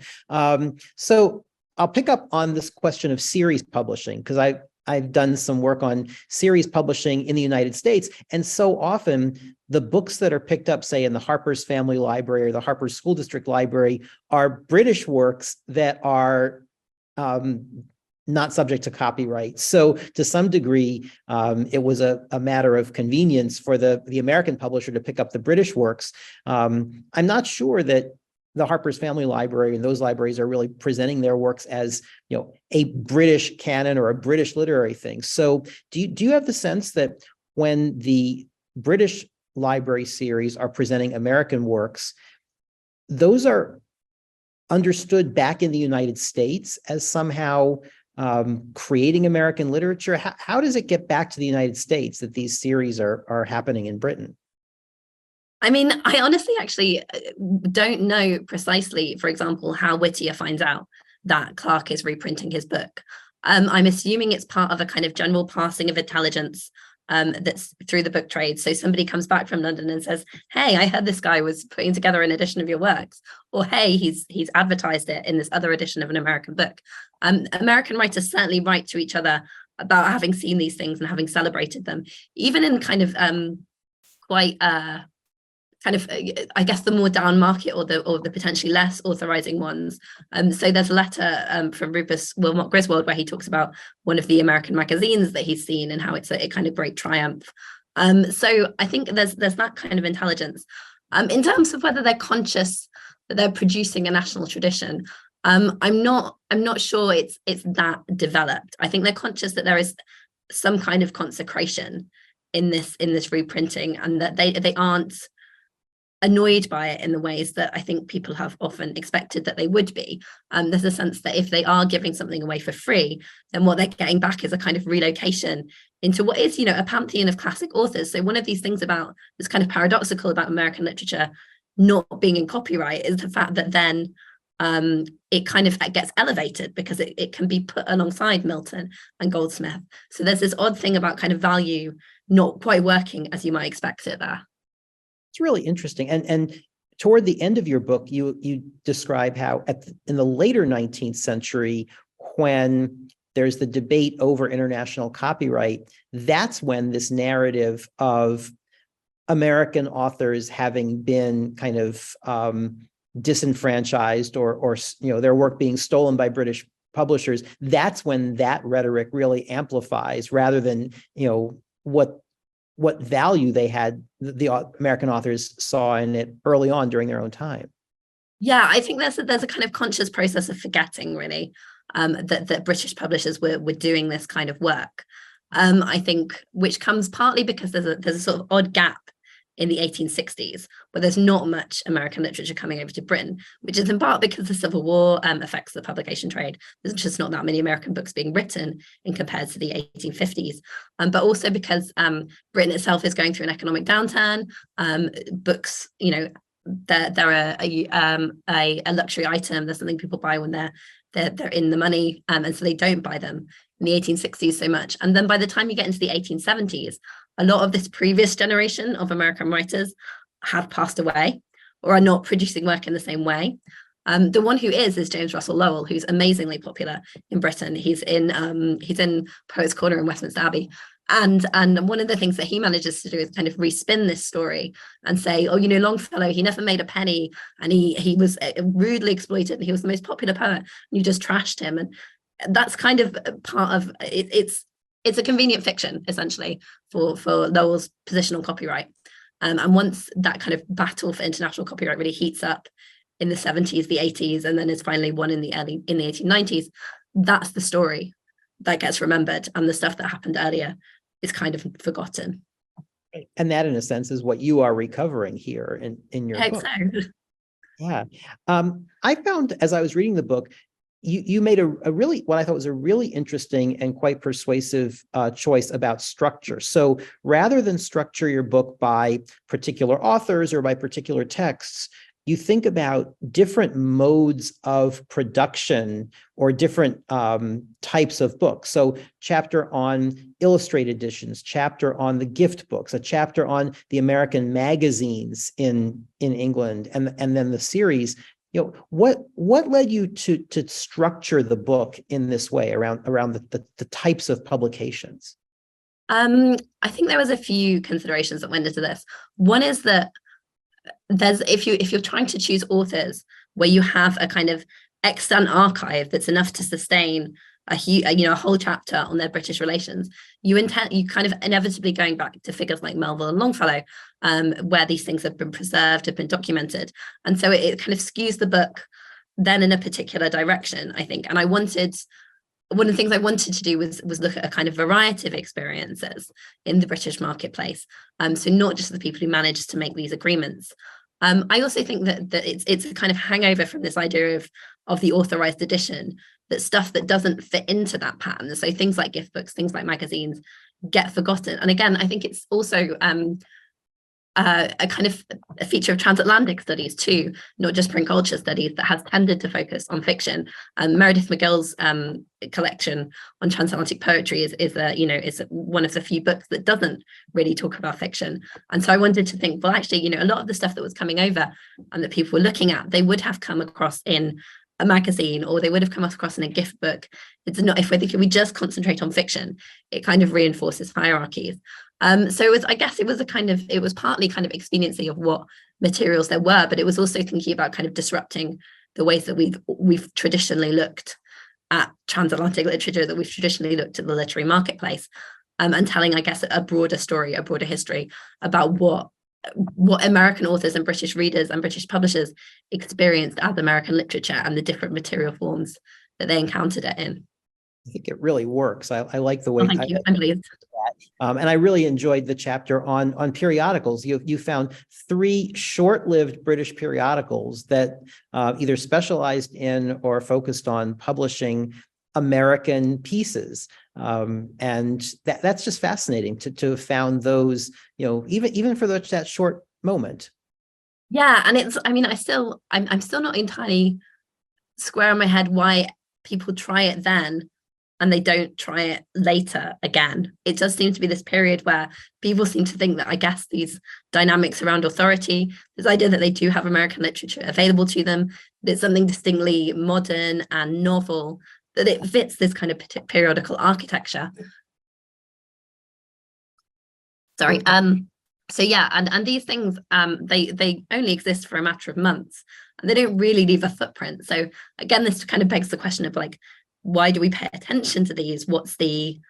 So I'll pick up on this question of series publishing, because I've done some work on series publishing in the United States. And so often the books that are picked up, say, in the Harper's Family Library or the Harper's School District Library are British works that are not subject to copyright. So to some degree, it was a matter of convenience for the American publisher to pick up the British works. I'm not sure that the Harper's Family Library and those libraries are really presenting their works as, a British canon or a British literary thing. So do you have the sense that when the British library series are presenting American works, those are understood back in the United States as somehow creating American literature? How does it get back to the United States that these series are happening in Britain? I mean, I honestly actually don't know precisely, for example, how Whittier finds out that Clarke is reprinting his book. I'm assuming it's part of a kind of general passing of intelligence that's through the book trade. So somebody comes back from London and says, hey, I heard this guy was putting together an edition of your works, or hey, he's advertised it in this other edition of an American book. American writers certainly write to each other about having seen these things and having celebrated them, even in kind of quite I guess the more down market or the potentially less authorizing ones. So there's a letter from Rufus Wilmot Griswold where he talks about one of the American magazines that he's seen and how it's a kind of great triumph. So I think there's that kind of intelligence. In terms of whether they're conscious that they're producing a national tradition, I'm not sure it's that developed. I think they're conscious that there is some kind of consecration in this reprinting, and that they aren't annoyed by it in the ways that I think people have often expected that they would be. There's a sense that if they are giving something away for free, then what they're getting back is a kind of relocation into what is, a pantheon of classic authors. So one of these things about that's kind of paradoxical about American literature not being in copyright is the fact that then it kind of gets elevated because it can be put alongside Milton and Goldsmith. So there's this odd thing about kind of value not quite working as you might expect it there. It's really interesting. And toward the end of your book, you describe how in the later 19th century, when there's the debate over international copyright, that's when this narrative of American authors having been kind of disenfranchised or their work being stolen by British publishers, that's when that rhetoric really amplifies rather than, what value they had, the American authors saw in it early on during their own time. Yeah, I think there's a kind of conscious process of forgetting, really, that British publishers were doing this kind of work. I think, which comes partly because there's a sort of odd gap in the 1860s, where there's not much American literature coming over to Britain, which is in part because the Civil War affects the publication trade. There's just not that many American books being written in compared to the 1850s, but also because Britain itself is going through an economic downturn. Books, they're a luxury item. There's something people buy when they're in the money, and so they don't buy them in the 1860s so much. And then by the time you get into the 1870s, a lot of this previous generation of American writers have passed away or are not producing work in the same way. The one who is James Russell Lowell, who's amazingly popular in Britain. He's in Poets' Corner in Westminster Abbey. And one of the things that he manages to do is kind of respin this story and say, oh, Longfellow, he never made a penny, and he was rudely exploited, and he was the most popular poet, and you just trashed him. And that's kind of part of it. It's a convenient fiction, essentially, for Lowell's position on copyright. And once that kind of battle for international copyright really heats up in the 70s, the 80s, and then is finally won in the 1890s, that's the story that gets remembered, and the stuff that happened earlier is kind of forgotten. And that, in a sense, is what you are recovering here in your book. So. Yeah. I found, as I was reading the book, you made a really, what I thought was a really interesting and quite persuasive choice about structure. So rather than structure your book by particular authors or by particular texts, you think about different modes of production or different types of books. So chapter on illustrated editions, chapter on the gift books, a chapter on the American magazines in England, and then the series. What led you to structure the book in this way around the types of publications? I think there was a few considerations that went into this. One is that if you're trying to choose authors where you have a kind of extant archive that's enough to sustain a whole chapter on their British relations, you kind of inevitably going back to figures like Melville and Longfellow, where these things have been preserved, have been documented, and so it kind of skews the book then in a particular direction, I think. And one of the things I wanted to do was look at a kind of variety of experiences in the British marketplace. So not just the people who managed to make these agreements. I also think that it's a kind of hangover from this idea of the authorized edition, that stuff that doesn't fit into that pattern, so things like gift books, things like magazines, get forgotten. And again, I think it's also a kind of a feature of transatlantic studies too, not just print culture studies, that has tended to focus on fiction. Meredith McGill's collection on transatlantic poetry is one of the few books that doesn't really talk about fiction. And so I wanted to think, well, actually, a lot of the stuff that was coming over and that people were looking at, they would have come across in a magazine, or they would have come across in a gift book. It's not, if we just concentrate on fiction, it kind of reinforces hierarchies. So it was partly kind of expediency of what materials there were, but it was also thinking about kind of disrupting the ways that we've traditionally looked at transatlantic literature, that we've traditionally looked at the literary marketplace, and telling, I guess, a broader story, a broader history about what American authors and British readers and British publishers experienced as American literature and the different material forms that they encountered it in. I think it really works. I like the way. Thank you. I'm pleased. And I really enjoyed the chapter on periodicals. You found 3 short-lived British periodicals that either specialized in or focused on publishing American pieces. And that's just fascinating to have found those, even for that short moment. Yeah. And I'm still not entirely square in my head why people try it then and they don't try it later again. It does seem to be this period where people seem to think that, I guess, these dynamics around authority, this idea that they do have American literature available to them, there's something distinctly modern and novel, that it fits this kind of periodical architecture. Sorry. So yeah, and these things, they only exist for a matter of months, and they don't really leave a footprint. So again, this kind of begs the question of, like, why do we pay attention to these? What's the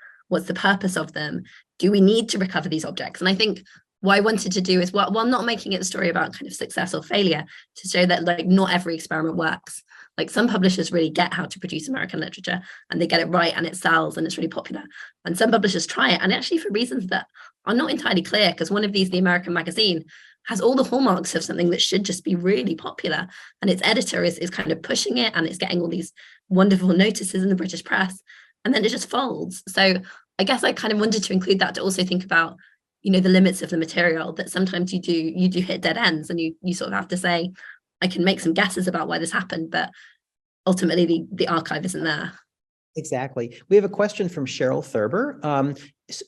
purpose of them? Do we need to recover these objects? And I think what I wanted to do is, while not making it a story about kind of success or failure, to show that, like, not every experiment works. Like, some publishers really get how to produce American literature and they get it right and it sells and it's really popular. And some publishers try it, and actually for reasons that are not entirely clear, because one of these, The American Magazine, has all the hallmarks of something that should just be really popular, and its editor is kind of pushing it, and it's getting all these wonderful notices in the British press, and then it just folds. So I guess I kind of wanted to include that to also think about, the limits of the material, that sometimes you do hit dead ends, and you sort of have to say, I can make some guesses about why this happened, but ultimately the archive isn't there. Exactly. We have a question from Cheryl Thurber,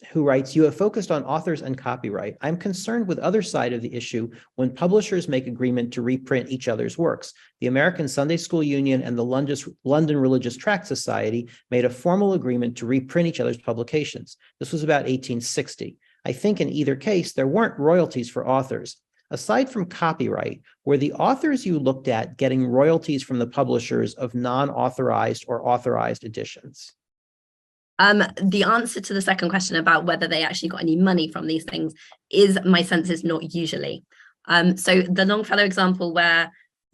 who writes, you have focused on authors and copyright. I'm concerned with other side of the issue when publishers make agreement to reprint each other's works. The American Sunday School Union and the London Religious Tract Society made a formal agreement to reprint each other's publications. This was about 1860. I think in either case, there weren't royalties for authors. Aside from copyright, were the authors you looked at getting royalties from the publishers of non-authorized or authorized editions? The answer to the second question about whether they actually got any money from these things is, my sense is, not usually. So the Longfellow example, where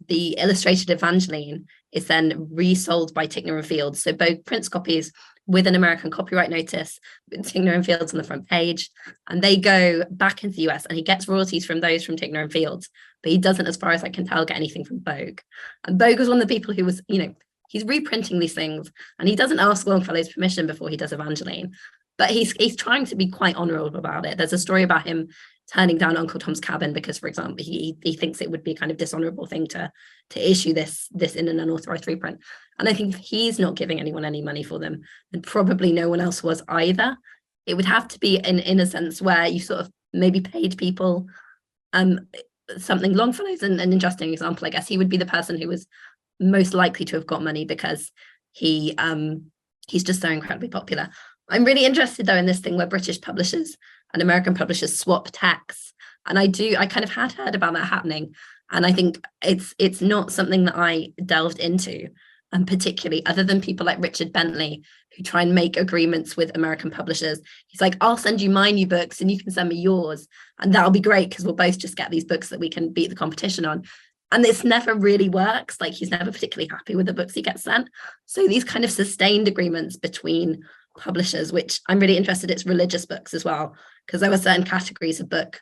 the illustrated Evangeline is then resold by Ticknor and Fields, so both prints copies with an American copyright notice, with Ticknor and Fields on the front page, and they go back into the US, and he gets royalties from those from Ticknor and Fields, but he doesn't, as far as I can tell, get anything from Bogue. And Bogue was one of the people who was, he's reprinting these things, and he doesn't ask Longfellow's permission before he does Evangeline, but he's trying to be quite honorable about it. There's a story about him turning down Uncle Tom's Cabin because, for example, he thinks it would be a kind of dishonorable thing to issue this in an unauthorized reprint. And I think if he's not giving anyone any money for them, then probably no one else was either. It would have to be in a sense where you sort of maybe paid people something. Longfellow's an interesting example. I guess he would be the person who was most likely to have got money because he's just so incredibly popular. I'm really interested, though, in this thing where British publishers and American publishers swap texts. And I kind of had heard about that happening. And I think it's not something that I delved into, particularly, other than people like Richard Bentley, who try and make agreements with American publishers. He's like, I'll send you my new books and you can send me yours. And that'll be great because we'll both just get these books that we can beat the competition on. And this never really works. Like, he's never particularly happy with the books he gets sent. So these kind of sustained agreements between publishers, which I'm really interested in, it's religious books as well, because there were certain categories of book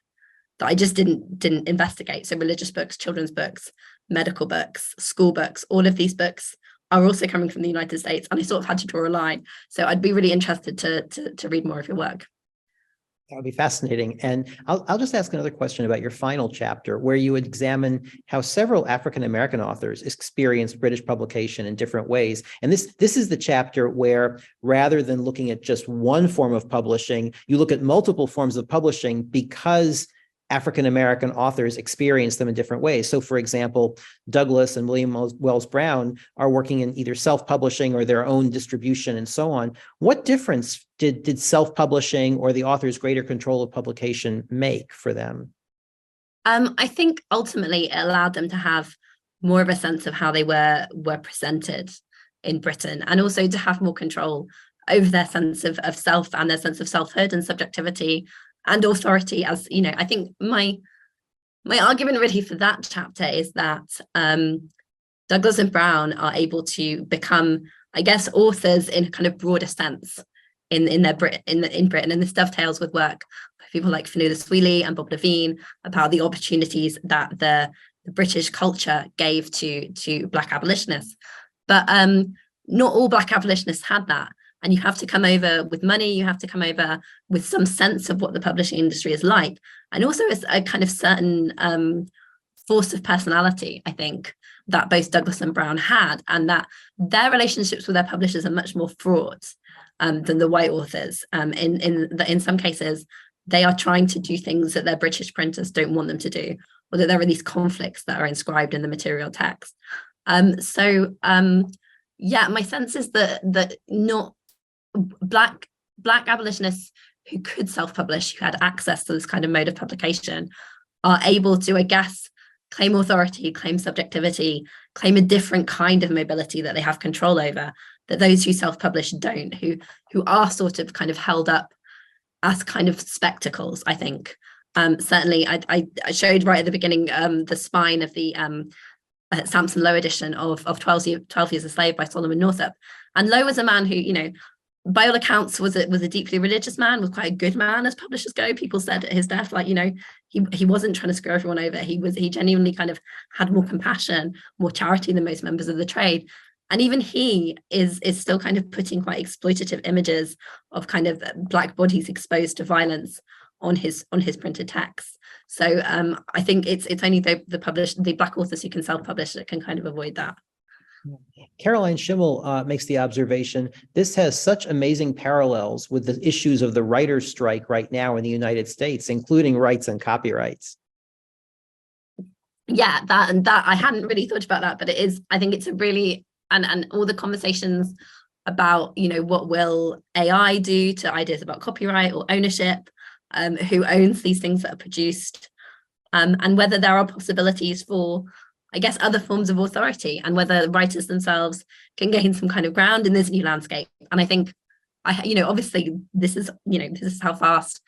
that I just didn't investigate. So religious books, children's books, medical books, school books, all of these books are also coming from the United States, and I sort of had to draw a line. So I'd be really interested to read more of your work. That would be fascinating. And I'll just ask another question about your final chapter, where you examine how several African-American authors experienced British publication in different ways. And this is the chapter where, rather than looking at just one form of publishing, you look at multiple forms of publishing because African-American authors experience them in different ways. So, for example, Douglas and William Wells Brown are working in either self-publishing or their own distribution and so on. What difference did self-publishing or the author's greater control of publication make for them? I think ultimately it allowed them to have more of a sense of how they were presented in Britain, and also to have more control over their sense of self and their sense of selfhood and subjectivity and authority. As you know, I think my argument really for that chapter is that Douglas and Brown are able to become, I guess, authors in a kind of broader sense in Britain, and this dovetails with work by people like Fionnuala Swilly and Bob Levine about the opportunities that the British culture gave to Black abolitionists. But not all Black abolitionists had that. And you have to come over with money, you have to come over with some sense of what the publishing industry is like, and also as a kind of certain force of personality, I think, that both Douglas and Brown had, and that their relationships with their publishers are much more fraught than the white authors. In some cases, they are trying to do things that their British printers don't want them to do, or that there are these conflicts that are inscribed in the material text. Yeah, my sense is that not Black abolitionists who could self-publish, who had access to this kind of mode of publication, are able to, I guess, claim authority, claim subjectivity, claim a different kind of mobility that they have control over, that those who self-publish don't, who are sort of kind of held up as kind of spectacles, I think. Certainly, I showed right at the beginning the spine of the Sampson Low edition of 12 Years a Slave by Solomon Northup. And Low was a man who, by all accounts, was a deeply religious man, was quite a good man as publishers go. People said at his death, like, he wasn't trying to screw everyone over. He genuinely kind of had more compassion, more charity than most members of the trade. And even he is still kind of putting quite exploitative images of kind of Black bodies exposed to violence on his printed texts. So I think it's only the Black authors who can self-publish that can kind of avoid that. Caroline Schimmel makes the observation, this has such amazing parallels with the issues of the writer's strike right now in the United States, including rights and copyrights. Yeah, that I hadn't really thought about that, but I think it's a really, and all the conversations about, what will AI do to ideas about copyright or ownership, who owns these things that are produced, and whether there are possibilities for, I guess, other forms of authority, and whether writers themselves can gain some kind of ground in this new landscape. And I think, obviously this is how fast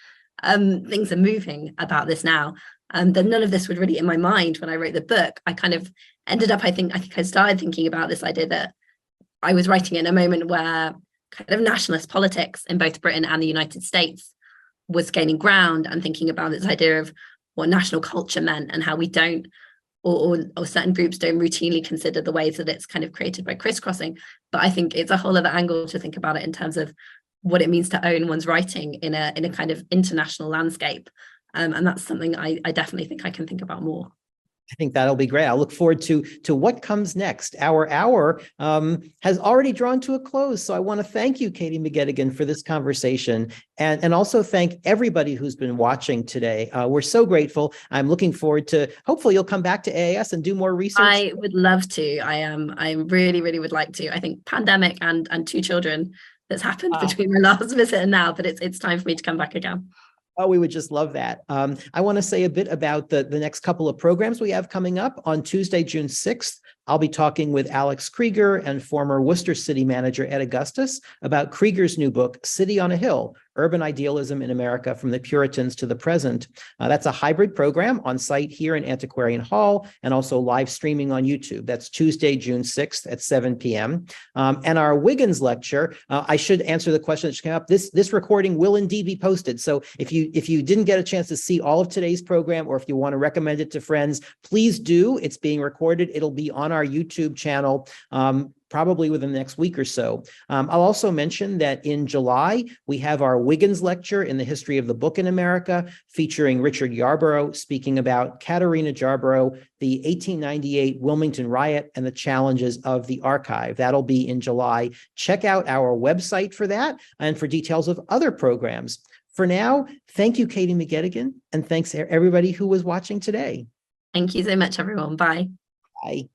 things are moving about this now. That none of this would really in my mind when I wrote the book. I kind of ended up, I think I started thinking about this idea that I was writing in a moment where kind of nationalist politics in both Britain and the United States was gaining ground, and thinking about this idea of what national culture meant and how we don't, or certain groups don't routinely consider the ways that it's kind of created by crisscrossing. But I think it's a whole other angle to think about it in terms of what it means to own one's writing in a kind of international landscape. And that's something I definitely think I can think about more. I think that'll be great. I'll look forward to what comes next. Our hour has already drawn to a close. So I want to thank you, Katie McGettigan, for this conversation, and also thank everybody who's been watching today. We're so grateful. I'm looking forward to, hopefully you'll come back to AAS and do more research. I would love to. I really, really would like to. I think pandemic and 2 children that's happened between my last visit and now, that it's time for me to come back again. Oh, we would just love that. I want to say a bit about the next couple of programs we have coming up. On Tuesday, June 6th, I'll be talking with Alex Krieger and former Worcester City Manager Ed Augustus about Krieger's new book, City on a Hill, Urban Idealism in America from the Puritans to the Present. That's a hybrid program on site here in Antiquarian Hall and also live streaming on YouTube. That's Tuesday, June 6th at 7 p.m. And our Wiggins lecture, I should answer the question that came up. This recording will indeed be posted. So if you didn't get a chance to see all of today's program, or if you want to recommend it to friends, please do. It's being recorded. It'll be on our YouTube channel probably within the next week or so. I'll also mention that in July, we have our Wiggins lecture in the history of the book in America, featuring Richard Yarborough speaking about Katerina Yarborough, the 1898 Wilmington riot, and the challenges of the archive. That'll be in July. Check out our website for that and for details of other programs. For now, thank you, Katie McGettigan, and thanks everybody who was watching today. Thank you so much, everyone. Bye. Bye.